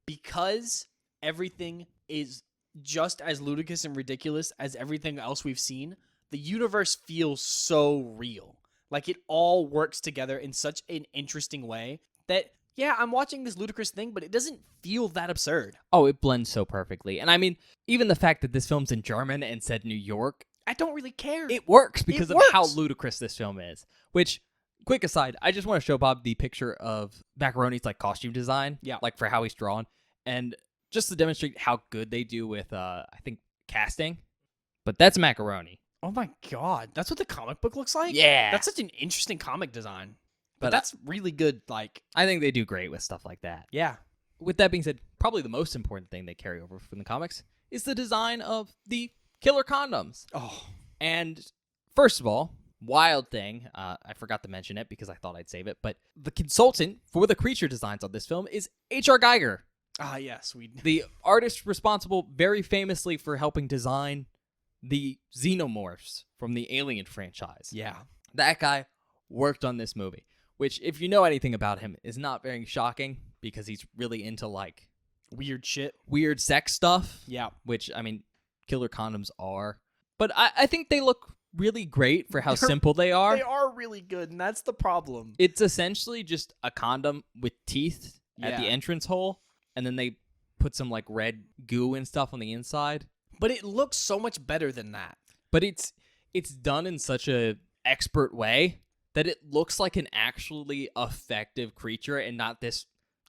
Because everything is just as ludicrous and ridiculous as everything else we've seen, the universe feels so real. Like, it all works together in such an interesting way that, yeah, I'm watching this ludicrous thing, but it doesn't feel that absurd. Oh, it blends so perfectly. And I mean, even the fact that this film's in German and said New York, I don't really care. it works because It of how works. ludicrous this film is. Which, quick aside, I just want to show Bob the picture of Macaroni's like costume design, Yeah. like for how he's drawn, and just to demonstrate how good they do with, I think, casting. But that's Macaroni. Oh my god, that's what the comic book looks like? Yeah. That's such an interesting comic design. But But that's really good, like, I think they do great with stuff like that. yeah. With that being said, probably the most important thing they carry over from the comics is the design of the Killer Condoms. Oh, And first of all, wild thing, I forgot to mention it because I thought I'd save it, but the consultant for the creature designs on this film is H.R. Geiger, yes, the artist responsible very famously for helping design the Xenomorphs from the Alien franchise. yeah. That guy worked on this movie, which, if you know anything about him, is not very shocking because he's really into, like, Weird shit. weird sex stuff, Yeah. which, I mean, Killer Condoms are. But I think they look really great for how They're- simple they are. They are really good, and that's the problem. It's essentially just a condom with teeth at the Yeah. entrance hole, and then they put some, like, red goo and stuff on the inside. But it looks so much better than that. But it's done in such a expert way that it looks like an actually effective creature and not this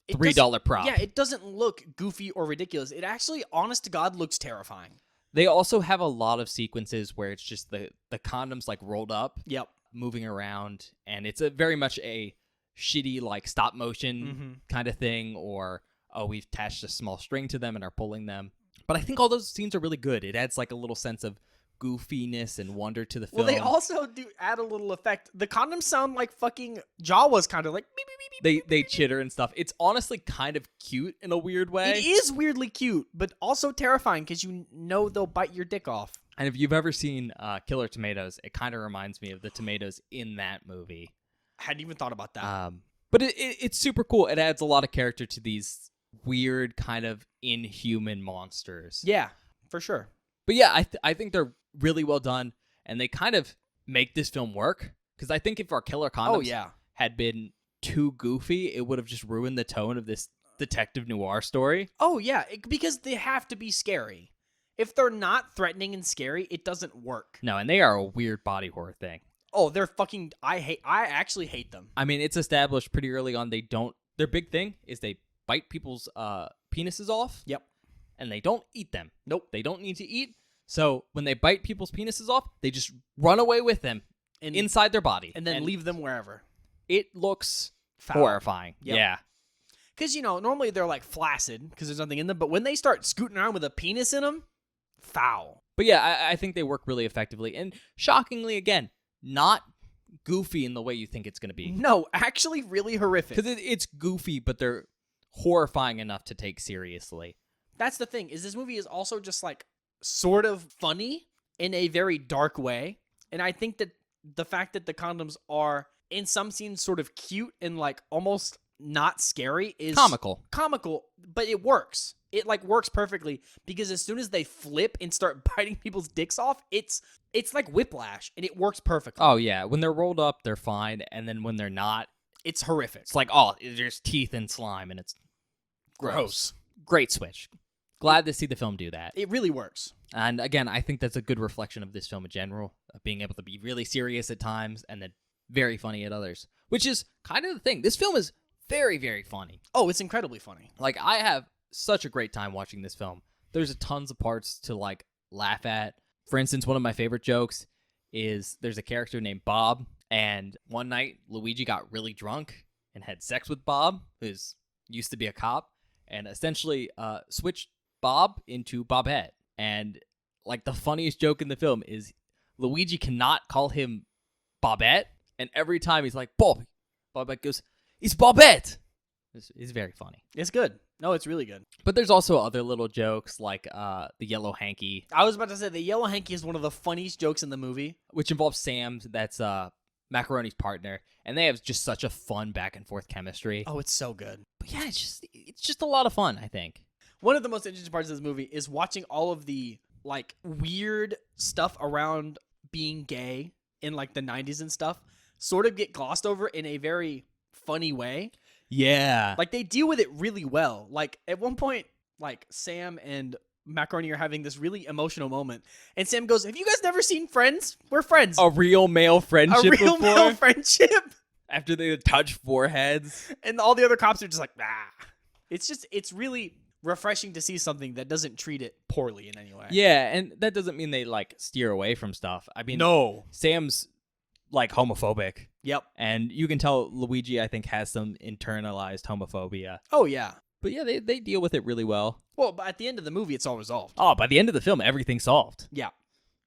It $3 prop. Yeah, it doesn't look goofy or ridiculous. It actually, honest to God, looks terrifying. They also have a lot of sequences where it's just the condoms, like, rolled up, Yep. moving around, and it's a very much a shitty, like, stop motion kind of thing, or, oh, we've attached a small string to them and are pulling them. But I think all those scenes are really good. It adds, like, a little sense of goofiness and wonder to the film. Well, they also do add a little effect. The condoms sound like fucking Jawas, kind of like beep, beep, beep, beep, they chitter and stuff. It's honestly kind of cute in a weird way. It is weirdly cute, but also terrifying because you know they'll bite your dick off. And if you've ever seen Killer Tomatoes, it kind of reminds me of the tomatoes in that movie. I hadn't even thought about that. But it's super cool. It adds a lot of character to these weird kind of inhuman monsters. Yeah, for sure. But yeah, I think they're really well done, and they kind of make this film work. Because I think if our Killer Condoms had been too goofy, it would have just ruined the tone of this detective noir story. Oh, yeah, because they have to be scary. If they're not threatening and scary, it doesn't work. No, and they are a weird body horror thing. Oh, they're fucking... I actually hate them. I mean, it's established pretty early on their big thing is they bite people's penises off. Yep. And they don't eat them. Nope. They don't need to eat. So when they bite people's penises off, they just run away with them inside their body. And then leave them wherever. It looks Foul. horrifying. Yep. Yeah. Because, normally they're like flaccid because there's nothing in them. But when they start scooting around with a penis in them, foul. But yeah, I think they work really effectively. And shockingly, again, not goofy in the way you think it's going to be. No, actually really horrific. Because it's goofy, but they're horrifying enough to take seriously. That's the thing, is this movie is also just like sort of funny in a very dark way. And I think that the fact that the condoms are in some scenes sort of cute and like almost not scary is comical, but it works. It like works perfectly because as soon as they flip and start biting people's dicks off, it's like whiplash and it works perfectly. Oh yeah, when they're rolled up, they're fine, and then when they're not, it's horrific. it's like, oh, there's teeth and slime, and it's gross. Great switch. Glad to see the film do that. It really works. And again, I think that's a good reflection of this film in general, of being able to be really serious at times and then very funny at others, which is kind of the thing. This film is very, very funny. Oh, it's incredibly funny. Like, I have such a great time watching this film. There's tons of parts to, like, laugh at. For instance, one of my favorite jokes is there's a character named Bob, and one night Luigi got really drunk and had sex with Bob, who's used to be a cop, and essentially switched Bob into Bobette. And, like, the funniest joke in the film is Luigi cannot call him Bobette, and every time he's like, Bobette goes, "It's Bobette!" It's very funny. It's good. No, it's really good. But there's also other little jokes, like the yellow hanky, I was about to say the yellow hanky is one of the funniest jokes in the movie. which involves Sam, that's Macaroni's partner, and they have just such a fun back and forth chemistry. Oh, it's so good. But yeah, it's just a lot of fun, I think. one of the most interesting parts of this movie is watching all of the like weird stuff around being gay in like the 90s and stuff sort of get glossed over in a very funny way. Yeah. Like they deal with it really well. Like at one point, like Sam and Macaroni are having this really emotional moment, and Sam goes, "Have you guys never seen Friends? We're friends. A real male friendship A real before? male friendship." After they touch foreheads. And all the other cops are just like, "Ah." It's really refreshing to see something that doesn't treat it poorly in any way. Yeah, and that doesn't mean they like steer away from stuff. I mean, No. Sam's like homophobic. Yep. And you can tell Luigi, I think, has some internalized homophobia. Oh yeah. But yeah, they deal with it really well. Well, but at the end of the movie, it's all resolved. Oh, by the end of the film, everything's solved. Yeah.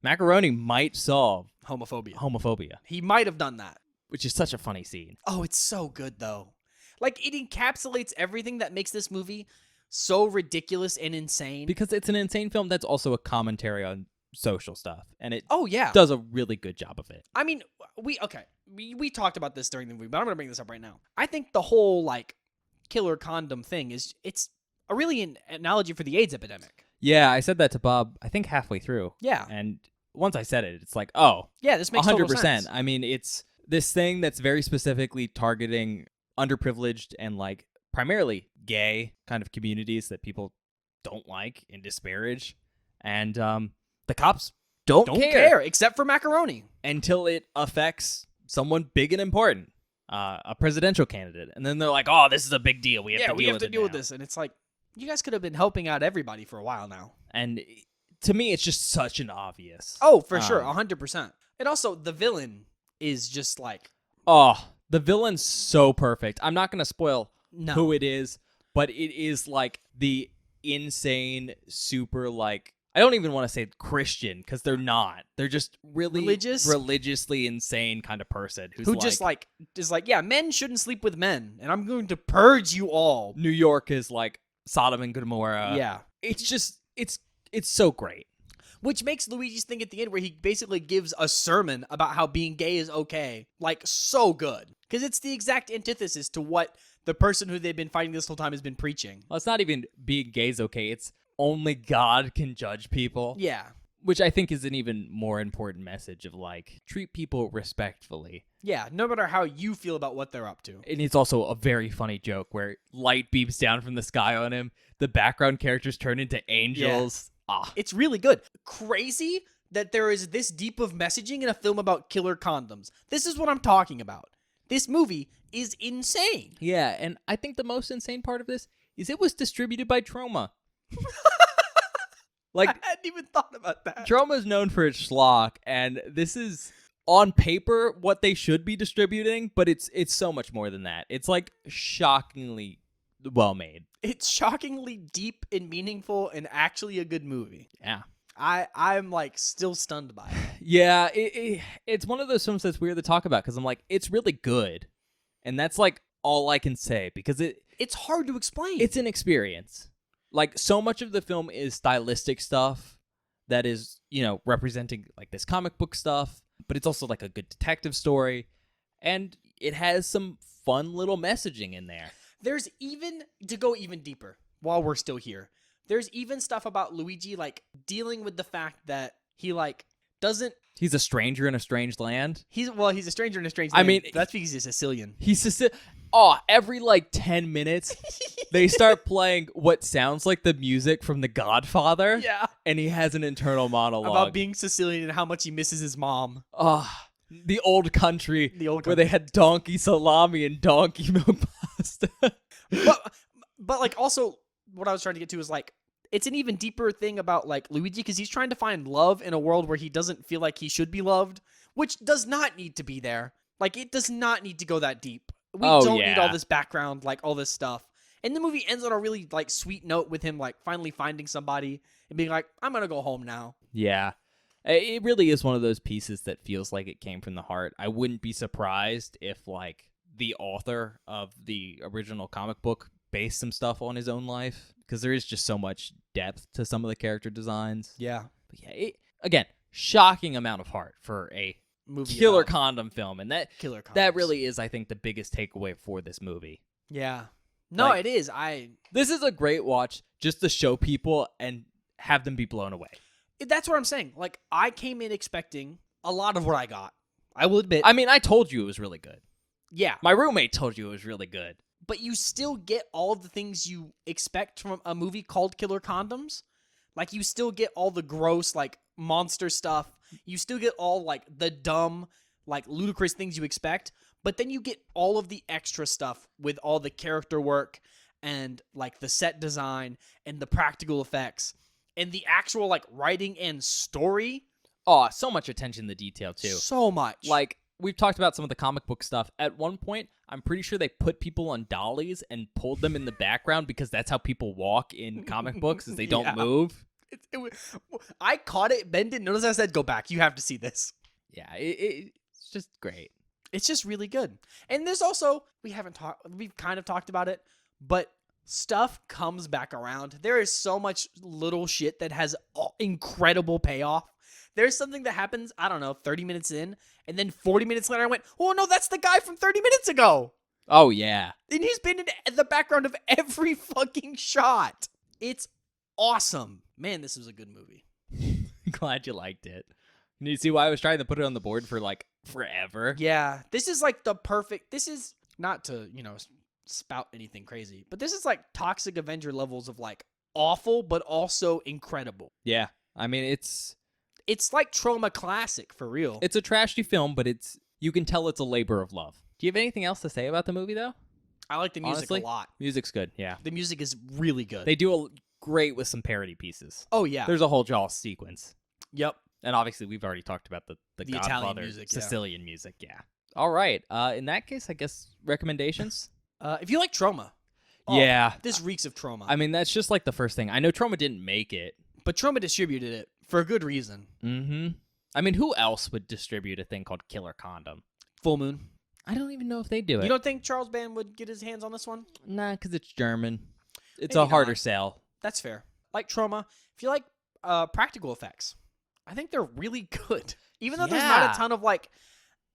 Macaroni might solve Homophobia. He might have done that. which is such a funny scene. Oh, it's so good though. Like it encapsulates everything that makes this movie so ridiculous and insane. Because it's an insane film that's also a commentary on social stuff. And it Oh yeah. does a really good job of it. I mean, we talked about this during the movie, but I'm gonna bring this up right now. I think the whole like Killer Condom thing it's a really an analogy for the AIDS epidemic. Yeah, I said that to Bob, I think halfway through. Yeah. And once I said it, it's like, oh, Yeah, this makes total 100%. sense. I mean, it's this thing that's very specifically targeting underprivileged and like primarily gay kind of communities that people don't like and disparage. And the cops don't care except for Macaroni. until it affects someone big and important, a presidential candidate. And then they're like, oh, this is a big deal. We have to deal with this. And it's like, you guys could have been helping out everybody for a while now. And to me, it's just such an obvious. Oh, for sure. 100%. And also, the villain is just like... Oh, the villain's so perfect. I'm not going to spoil No. who it is, but it is like the insane, super like... I don't even want to say Christian, because they're not. They're just really religiously insane kind of person who's who just like is like, yeah, men shouldn't sleep with men, and I'm going to purge you all. New York is like Sodom and Gomorrah. Yeah. It's just it's so great. Which makes Luigi's thing at the end where he basically gives a sermon about how being gay is okay, like, so good. Because it's the exact antithesis to what the person who they've been fighting this whole time has been preaching. Well, it's not even being gay is okay. It's only God can judge people. Yeah. Which I think is an even more important message of, like, treat people respectfully. Yeah, no matter how you feel about what they're up to. And it's also a very funny joke where light beams down from the sky on him. The background characters turn into angels. Ah. It's really good. Crazy that there is this deep of messaging in a film about killer condoms. This is what I'm talking about. This movie is insane. Yeah, and I think the most insane part of this is it was distributed by Troma. Like, I hadn't even thought about that. Troma is known for its schlock, and this is on paper what they should be distributing, but it's so much more than that. It's like shockingly well made. It's shockingly deep and meaningful and actually a good movie. Yeah. I'm like still stunned by it. Yeah, it's one of those films that's weird to talk about because I'm like, it's really good. And that's like all I can say because it's hard to explain. It's an experience. Like, so much of the film is stylistic stuff that is, you know, representing like this comic book stuff, but it's also like a good detective story. And it has some fun little messaging in there. There's even, to go even deeper while we're still here, there's even stuff about Luigi, like, dealing with the fact that he, like, doesn't... He's a stranger in a strange land. He's a stranger in a strange land. I mean... That's because he's Sicilian. Every, like, 10 minutes, they start playing what sounds like the music from The Godfather. Yeah. And he has an internal monologue. About being Sicilian and how much he misses his mom. The old country. Where they had donkey salami and donkey milk pasta. But like, also, what I was trying to get to is, like, it's an even deeper thing about, like, Luigi, because he's trying to find love in a world where he doesn't feel like he should be loved, which does not need to be there. Like, it does not need to go that deep. We don't need all this background, like, all this stuff. And the movie ends on a really, like, sweet note with him, like, finally finding somebody and being like, I'm gonna go home now. Yeah. It really is one of those pieces that feels like it came from the heart. I wouldn't be surprised if, like, the author of the original comic book based some stuff on his own life, because there is just so much depth to some of the character designs. Yeah. But yeah, again, shocking amount of heart for a movie Killer Condom film, and Killer Condoms. that really is, I think, the biggest takeaway for this movie. Yeah. No, Like, it is. This is a great watch just to show people and have them be blown away. That's what I'm saying. Like, I came in expecting a lot of what I got. I will admit. I mean, I told you it was really good. Yeah. My roommate told you it was really good. But you still get all of the things you expect from a movie called Killer Condoms. Like, you still get all the gross, like, monster stuff. You still get all, like, the dumb, like, ludicrous things you expect. But then you get all of the extra stuff with all the character work and, like, the set design and the practical effects and the actual, like, writing and story. Oh, so much attention to detail, too. So much. Like, we've talked about some of the comic book stuff. At one point, I'm pretty sure they put people on dollies and pulled them in the background because that's how people walk in comic books, is they don't move. I caught it. Ben didn't notice. I said, go back. You have to see this. Yeah, it's just great. It's just really good. And there's also, we've kind of talked about it, but stuff comes back around. There is so much little shit that has incredible payoff. There's something that happens, I don't know, 30 minutes in, and then 40 minutes later I went, oh no, that's the guy from 30 minutes ago. Oh, yeah. And he's been in the background of every fucking shot. It's awesome. Man, this was a good movie. Glad you liked it. You see why I was trying to put it on the board for, like, forever? Yeah, this is like the perfect, this is not to, spout anything crazy, but this is like Toxic Avenger levels of like awful, but also incredible. Yeah. I mean, it's like Trauma Classic for real. It's a trashy film, but you can tell it's a labor of love. Do you have anything else to say about the movie, though? I like the music Honestly, a lot. Music's good, yeah. The music is really good. They do great with some parody pieces. Oh, yeah. There's a whole Jaws sequence. Yep. And obviously, we've already talked about the Italian Godfather music, Sicilian music, yeah. All right. In that case, I guess recommendations? If you like Trauma. Yeah. This reeks of Trauma. I mean, that's just like the first thing. I know Trauma didn't make it. But Trauma distributed it for a good reason. Mm-hmm. I mean, who else would distribute a thing called Killer Condom? Full Moon. I don't even know if they do it. You don't think Charles Band would get his hands on this one? Nah, because it's German. It's Maybe a harder not. sell. That's fair. Like Trauma. If you like practical effects, I think they're really good. Even though there's not a ton of like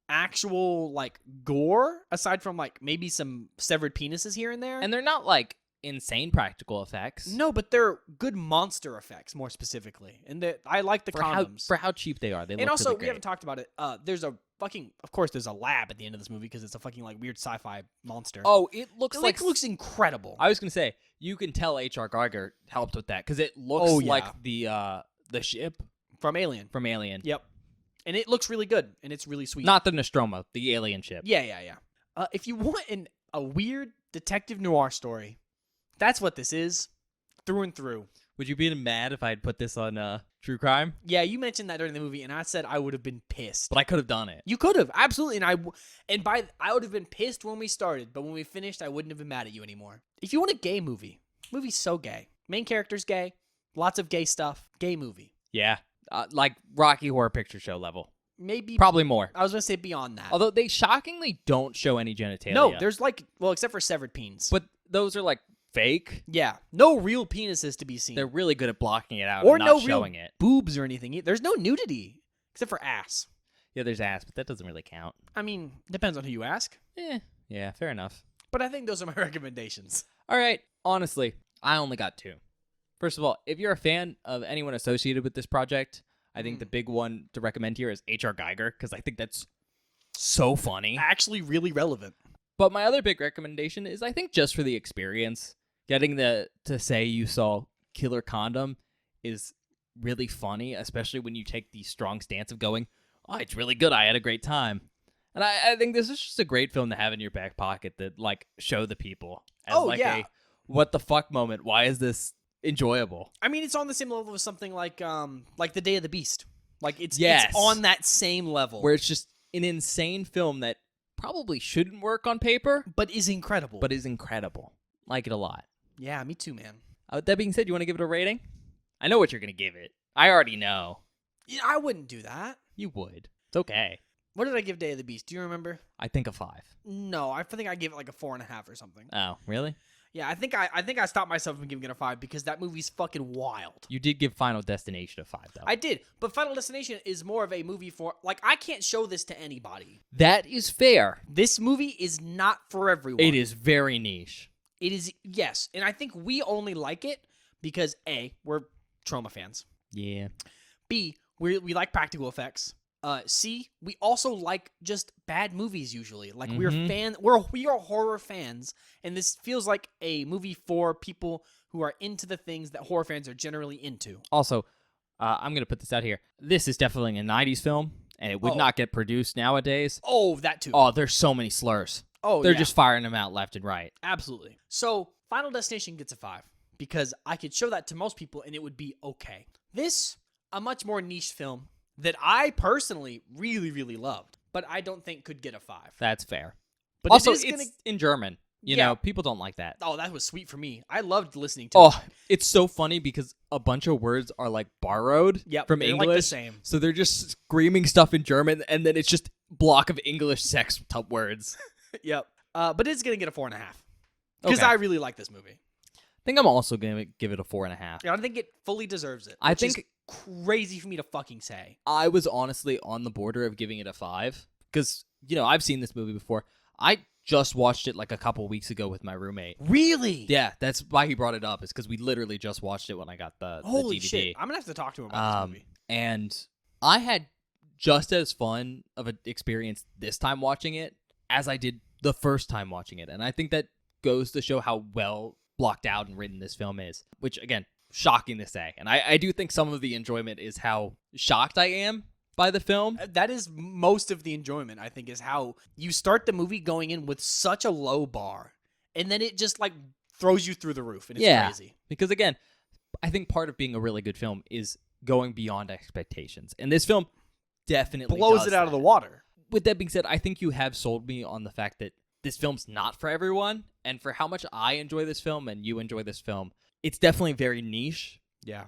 actual like gore, aside from like maybe some severed penises here and there. And they're not like insane practical effects. No, but they're good monster effects, more specifically. And I like the condoms. For how cheap they are. They and look also, really we great. haven't talked about it. There's a fucking, of course, there's a lab at the end of this movie because it's a fucking like weird sci-fi monster. Oh, it looks like looks incredible. I was gonna say you can tell H.R. Geiger helped with that because it looks like the ship from Alien. from Alien. Yep, and it looks really good and it's really sweet. Not the Nostromo, the alien ship. Yeah. If you want a weird detective noir story, that's what this is, through and through. Would you be mad if I had put this on True Crime? Yeah, you mentioned that during the movie, and I said I would have been pissed. But I could have done it. You could have, absolutely, and I would have been pissed when we started, but when we finished, I wouldn't have been mad at you anymore. If you want a gay movie's so gay. Main character's gay, lots of gay stuff, gay movie. Yeah, like Rocky Horror Picture Show level. Maybe Probably more. I was gonna say beyond that. Although they shockingly don't show any genitalia. No, there's except for severed peens. But those are like fake. Yeah, no real penises to be seen. They're really good at blocking it out or and no not showing real it. boobs or anything. There's no nudity except for ass. Yeah, there's ass, but that doesn't really count. I mean, depends on who you ask. Yeah, fair enough. But I think those are my recommendations. All right, honestly, I only got 2. First of all, if you're a fan of anyone associated with this project, I think the big one to recommend here is H.R. Geiger, because I think that's so funny. Actually really relevant. But my other big recommendation is I think just for the experience, getting to say you saw Killer Condom is really funny, especially when you take the strong stance of going, oh, it's really good. I had a great time. And I think this is just a great film to have in your back pocket that, like, show the people as, a what the fuck moment. Why is this enjoyable? I mean, it's on the same level as something like The Day of the Beast. Like, it's on that same level. Where it's just an insane film that probably shouldn't work on paper. But is incredible. Like it a lot. Yeah, me too, man. That being said, you want to give it a rating? I know what you're going to give it. I already know. Yeah, I wouldn't do that. You would. It's okay. What did I give Day of the Beast? Do you remember? I think a 5. No, I think I gave it like a 4.5 or something. Oh, really? Yeah, I think I stopped myself from giving it a 5 because that movie's fucking wild. You did give Final Destination a 5, though. I did, but Final Destination is more of a movie for, like, I can't show this to anybody. That is fair. This movie is not for everyone. It is very niche. It is, yes. And I think we only like it because A, we're trauma fans. Yeah. B, we like practical effects. C, we also like just bad movies usually. Like we are horror fans, and this feels like a movie for people who are into the things that horror fans are generally into. Also, I'm going to put this out here. This is definitely a 90s film, and it would not get produced nowadays. Oh, that too. Oh, there's so many slurs. Oh, They're just firing them out left and right. Absolutely. So, Final Destination gets a 5 because I could show that to most people and it would be okay. This, a much more niche film that I personally really, really loved, but I don't think could get a 5. That's fair. But also, it's in German. You know, people don't like that. Oh, that was sweet for me. I loved listening to it. It's so funny because a bunch of words are like borrowed from they're English. Like the same. So they're just screaming stuff in German, and then it's just block of English sex type words. Yep. But it's going to get a 4.5 because I really like this movie. I think I'm also going to give it a 4.5. Yeah, I think it fully deserves it. I which think is crazy for me to fucking say. I was honestly on the border of giving it a 5 because, you know, I've seen this movie before. I just watched it like a couple weeks ago with my roommate. Really? Yeah, that's why he brought it up. Is because we literally just watched it when I got the Holy DVD. shit! I'm gonna have to talk to him about this movie. And I had just as fun of an experience this time watching it as I did the first time watching it, and I think that goes to show how well blocked out and written this film is. Which again, shocking to say, and I do think some of the enjoyment is how shocked I am by the film. That is most of the enjoyment, I think, is how you start the movie going in with such a low bar, and then it just like throws you through the roof, and it's crazy. Because again, I think part of being a really good film is going beyond expectations, and this film definitely blows it out of the water. With that being said, I think you have sold me on the fact that this film's not for everyone, and for how much I enjoy this film and you enjoy this film, it's definitely very niche. Yeah.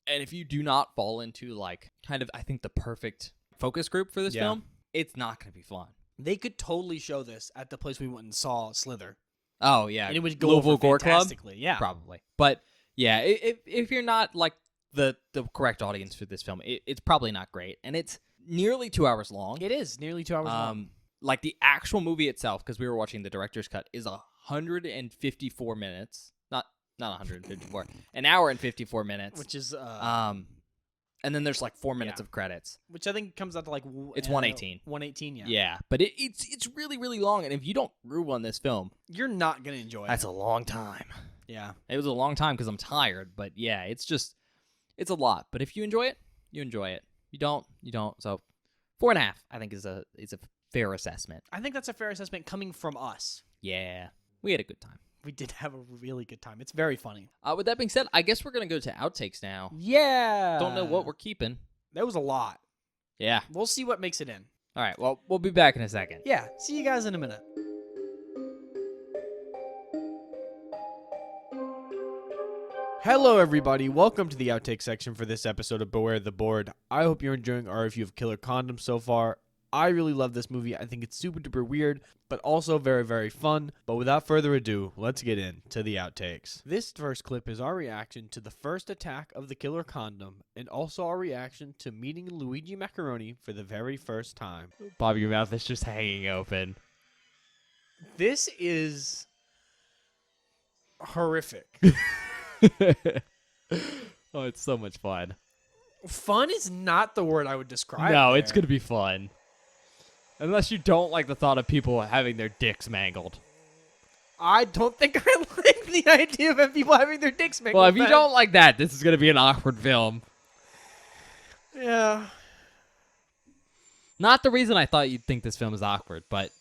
And if you do not fall into, like, kind of, I think, the perfect focus group for this film, it's not going to be fun. They could totally show this at the place we went and saw Slither. Oh, yeah. And it would go over fantastically. Yeah. Probably. But, yeah, if you're not, like, the correct audience for this film, it's probably not great. And it's nearly 2 hours long. It is nearly 2 hours long. Like, the actual movie itself, because we were watching the director's cut, is 154 minutes. Not 154. An hour and 54 minutes. Which is and then there's like 4 minutes of credits. Which I think comes out to like it's 118. 118, yeah. Yeah, but it's really, really long, and if you don't groove on this film, you're not going to enjoy it. That's a long time. Yeah. It was a long time because I'm tired, but yeah, it's a lot. But if you enjoy it, you enjoy it. You don't. So 4.5, I think, is a fair assessment. I think that's a fair assessment coming from us. Yeah. We had a good time. We did have a really good time. It's very funny. With that being said, I guess we're going to go to outtakes now. Yeah. Don't know what we're keeping. That was a lot. Yeah. We'll see what makes it in. All right. Well, we'll be back in a second. Yeah. See you guys in a minute. Hello, everybody. Welcome to the outtake section for this episode of Beware the Board. I hope you're enjoying our review of Killer Condom so far. I really love this movie. I think it's super duper weird, but also very, very fun. But without further ado, let's get into the outtakes. This first clip is our reaction to the first attack of the Killer Condom, and also our reaction to meeting Luigi Macaroni for the very first time. Bob, your mouth is just hanging open. This is horrific. Oh, it's so much fun. Fun is not the word I would describe. No, it's going to be fun. Unless you don't like the thought of people having their dicks mangled. I don't think I like the idea of people having their dicks mangled. Well, if you don't like that, this is going to be an awkward film. Yeah. Not the reason I thought you'd think this film is awkward, but...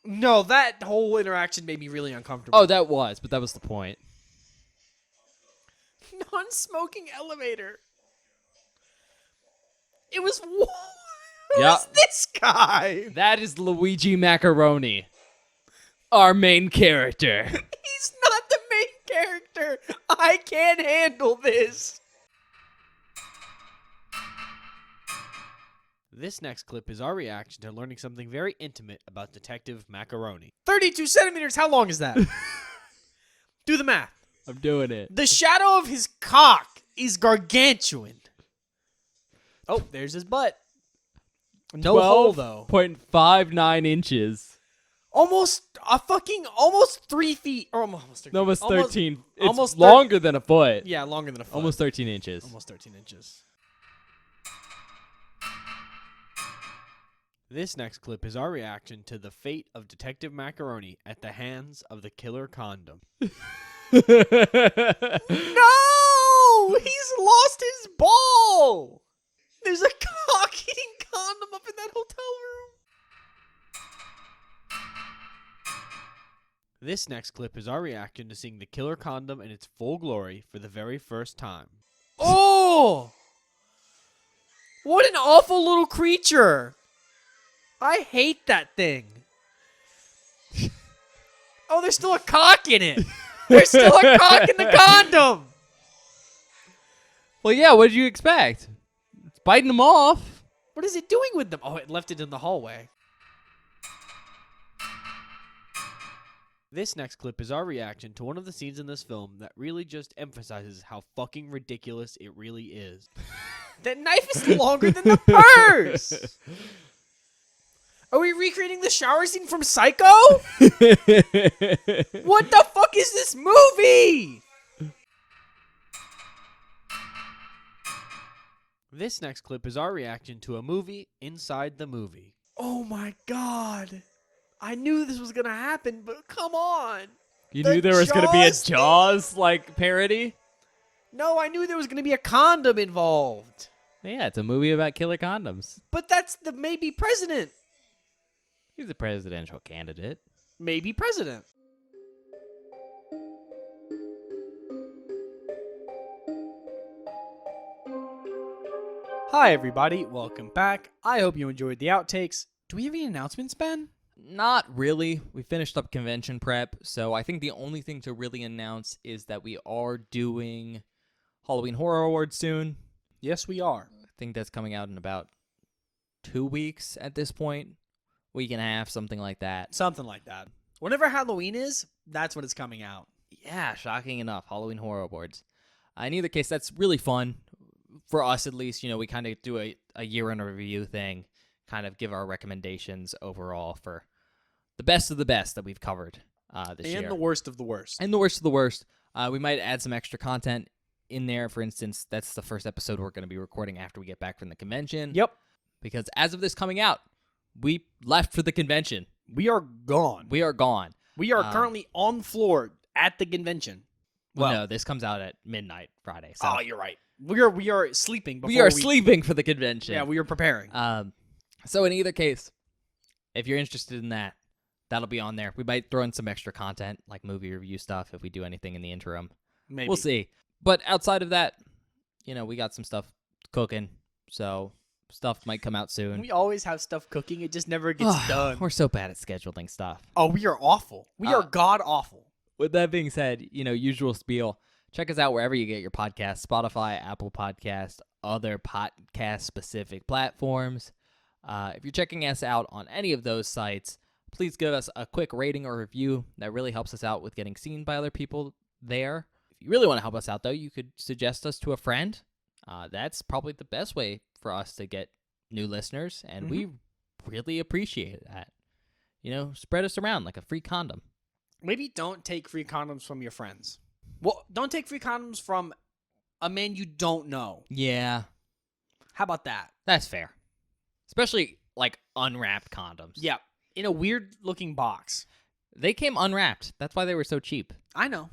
No, that whole interaction made me really uncomfortable. Oh, that was the point. Non-smoking elevator. It was... Yep. Who's this guy? That is Luigi Macaroni, our main character. He's not the main character. I can't handle this. This next clip is our reaction to learning something very intimate about Detective Macaroni. 32 centimeters, how long is that? Do the math. I'm doing it. The shadow of his cock is gargantuan. Oh, there's his butt. No hole, though. 12.59 inches. almost 3 feet, or almost 13. Almost 13. It's almost longer than a foot. Yeah, longer than a foot. Almost 13 inches. Almost 13 inches. This next clip is our reaction to the fate of Detective Macaroni at the hands of the Killer Condom. No! He's lost his ball! There's a cock-eating condom up in that hotel room. This next clip is our reaction to seeing the Killer Condom in its full glory for the very first time. Oh! What an awful little creature! I hate that thing. Oh, there's still a cock in it. There's still a cock in the condom. Well, yeah, what did you expect? It's biting them off. What is it doing with them? Oh, it left it in the hallway. This next clip is our reaction to one of the scenes in this film that really just emphasizes how fucking ridiculous it really is. That knife is longer than the purse! Are we recreating the shower scene from Psycho? What the fuck is this movie? This next clip is our reaction to a movie inside the movie. Oh my god. I knew this was gonna happen, but come on. You knew there was going to be a Jaws Jaws-like parody? No, I knew there was gonna be a condom involved. Yeah, it's a movie about killer condoms. But that's the maybe president. He's a presidential candidate. Maybe president. Hi, everybody. Welcome back. I hope you enjoyed the outtakes. Do we have any announcements, Ben? Not really. We finished up convention prep, so I think the only thing to really announce is that we are doing Halloween Horror Awards soon. Yes, we are. I think that's coming out in about 2 weeks at this point. Week and a half, something like that. Something like that. Whenever Halloween is, that's when it's coming out. Yeah, shocking enough. Halloween Horror Awards. In either case, that's really fun. For us, at least, you know, we kind of do a year in review thing, kind of give our recommendations overall for the best of the best that we've covered this year. And the worst of the worst. And the worst of the worst. We might add some extra content in there. For instance, that's the first episode we're going to be recording after we get back from the convention. Yep. Because as of this coming out, we left for the convention. We are gone. We are gone. We are currently on floor at the convention. Well, no, this comes out at midnight Friday. So. Oh, you're right. We are sleeping before we are sleeping for the convention. Yeah, we are preparing. So in either case, if you're interested in that, that'll be on there. We might throw in some extra content, like movie review stuff, if we do anything in the interim. Maybe. We'll see. But outside of that, you know, we got some stuff cooking, so stuff might come out soon. We always have stuff cooking. It just never gets done. We're so bad at scheduling stuff. Oh, we are awful. We are god awful. With that being said, you know, usual spiel. Check us out wherever you get your podcasts, Spotify, Apple Podcasts, other podcast-specific platforms. If you're checking us out on any of those sites, please give us a quick rating or review. That really helps us out with getting seen by other people there. If you really want to help us out, though, you could suggest us to a friend. That's probably the best way for us to get new listeners, and we really appreciate that. You know, spread us around like a free condom. Maybe don't take free condoms from your friends. Well, don't take free condoms from a man you don't know. Yeah. How about that? That's fair. Especially, like, unwrapped condoms. Yeah, in a weird-looking box. They came unwrapped. That's why they were so cheap. I know.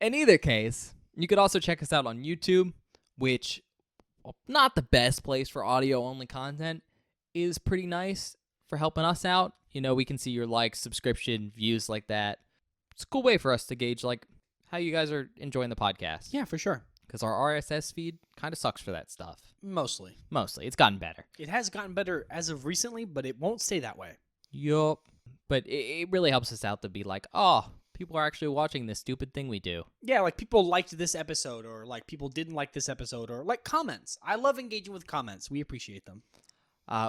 In either case, you could also check us out on YouTube, which, well, not the best place for audio-only content, is pretty nice for helping us out. You know, we can see your likes, subscription, views like that. It's a cool way for us to gauge, like, how you guys are enjoying the podcast. Yeah, for sure. Because our RSS feed kind of sucks for that stuff. Mostly. It's gotten better. It has gotten better as of recently, but it won't stay that way. Yup. But it really helps us out to be like, oh, people are actually watching this stupid thing we do. Yeah, like people liked this episode, or like people didn't like this episode, or like comments. I love engaging with comments. We appreciate them.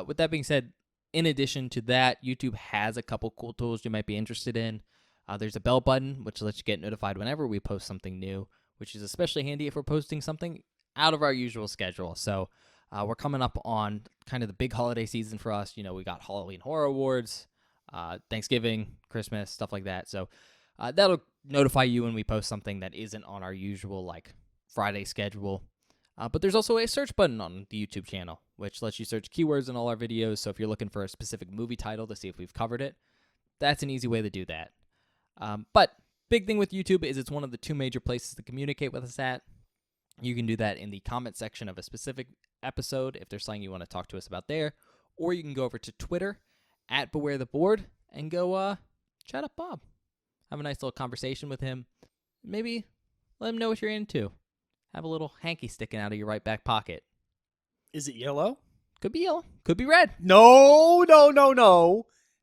With that being said, in addition to that, YouTube has a couple cool tools you might be interested in. There's a bell button, which lets you get notified whenever we post something new, which is especially handy if we're posting something out of our usual schedule. So we're coming up on kind of the big holiday season for us. You know, we got Halloween Horror Awards. Thanksgiving, Christmas, stuff like that. So that'll notify you when we post something that isn't on our usual like Friday schedule. But there's also a search button on the YouTube channel, which lets you search keywords in all our videos. So if you're looking for a specific movie title to see if we've covered it, that's an easy way to do that. But big thing with YouTube is it's one of the two major places to communicate with us at. You can do that in the comment section of a specific episode if there's something you want to talk to us about there, or you can go over to Twitter at Beware the Board and go chat up Bob. Have a nice little conversation with him. Maybe let him know what you're into. Have a little hanky sticking out of your right back pocket. Is it yellow? Could be yellow. Could be red. No.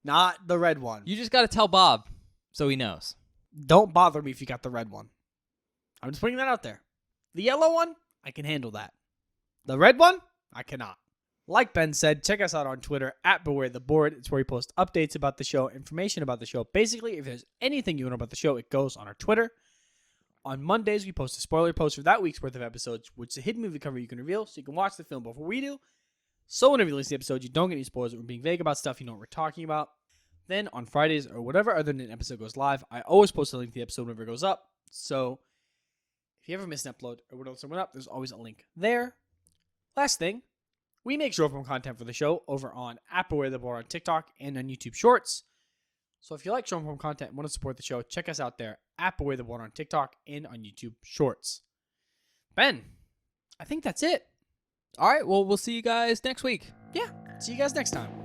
Not the red one. You just got to tell Bob so he knows. Don't bother me if you got the red one. I'm just putting that out there. The yellow one, I can handle that. The red one, I cannot. Like Ben said, check us out on Twitter at Beware the Board. It's where we post updates about the show, information about the show. Basically, if there's anything you want to know about the show, it goes on our Twitter. On Mondays, we post a spoiler post for that week's worth of episodes, which is a hidden movie cover you can reveal, so you can watch the film before we do. So whenever you listen to the episode, you don't get any spoilers. We're being vague about stuff, you know what we're talking about. Then on Fridays or whatever other than an episode goes live, I always post a link to the episode whenever it goes up. So if you ever miss an upload or when someone up, there's always a link there. Last thing, we make short-form content for the show over on Beware the Board on TikTok and on YouTube Shorts. So if you like short-form content and want to support the show, check us out there at Beware the Board on TikTok and on YouTube Shorts. Ben, I think that's it. All right, well, we'll see you guys next week. Yeah, see you guys next time.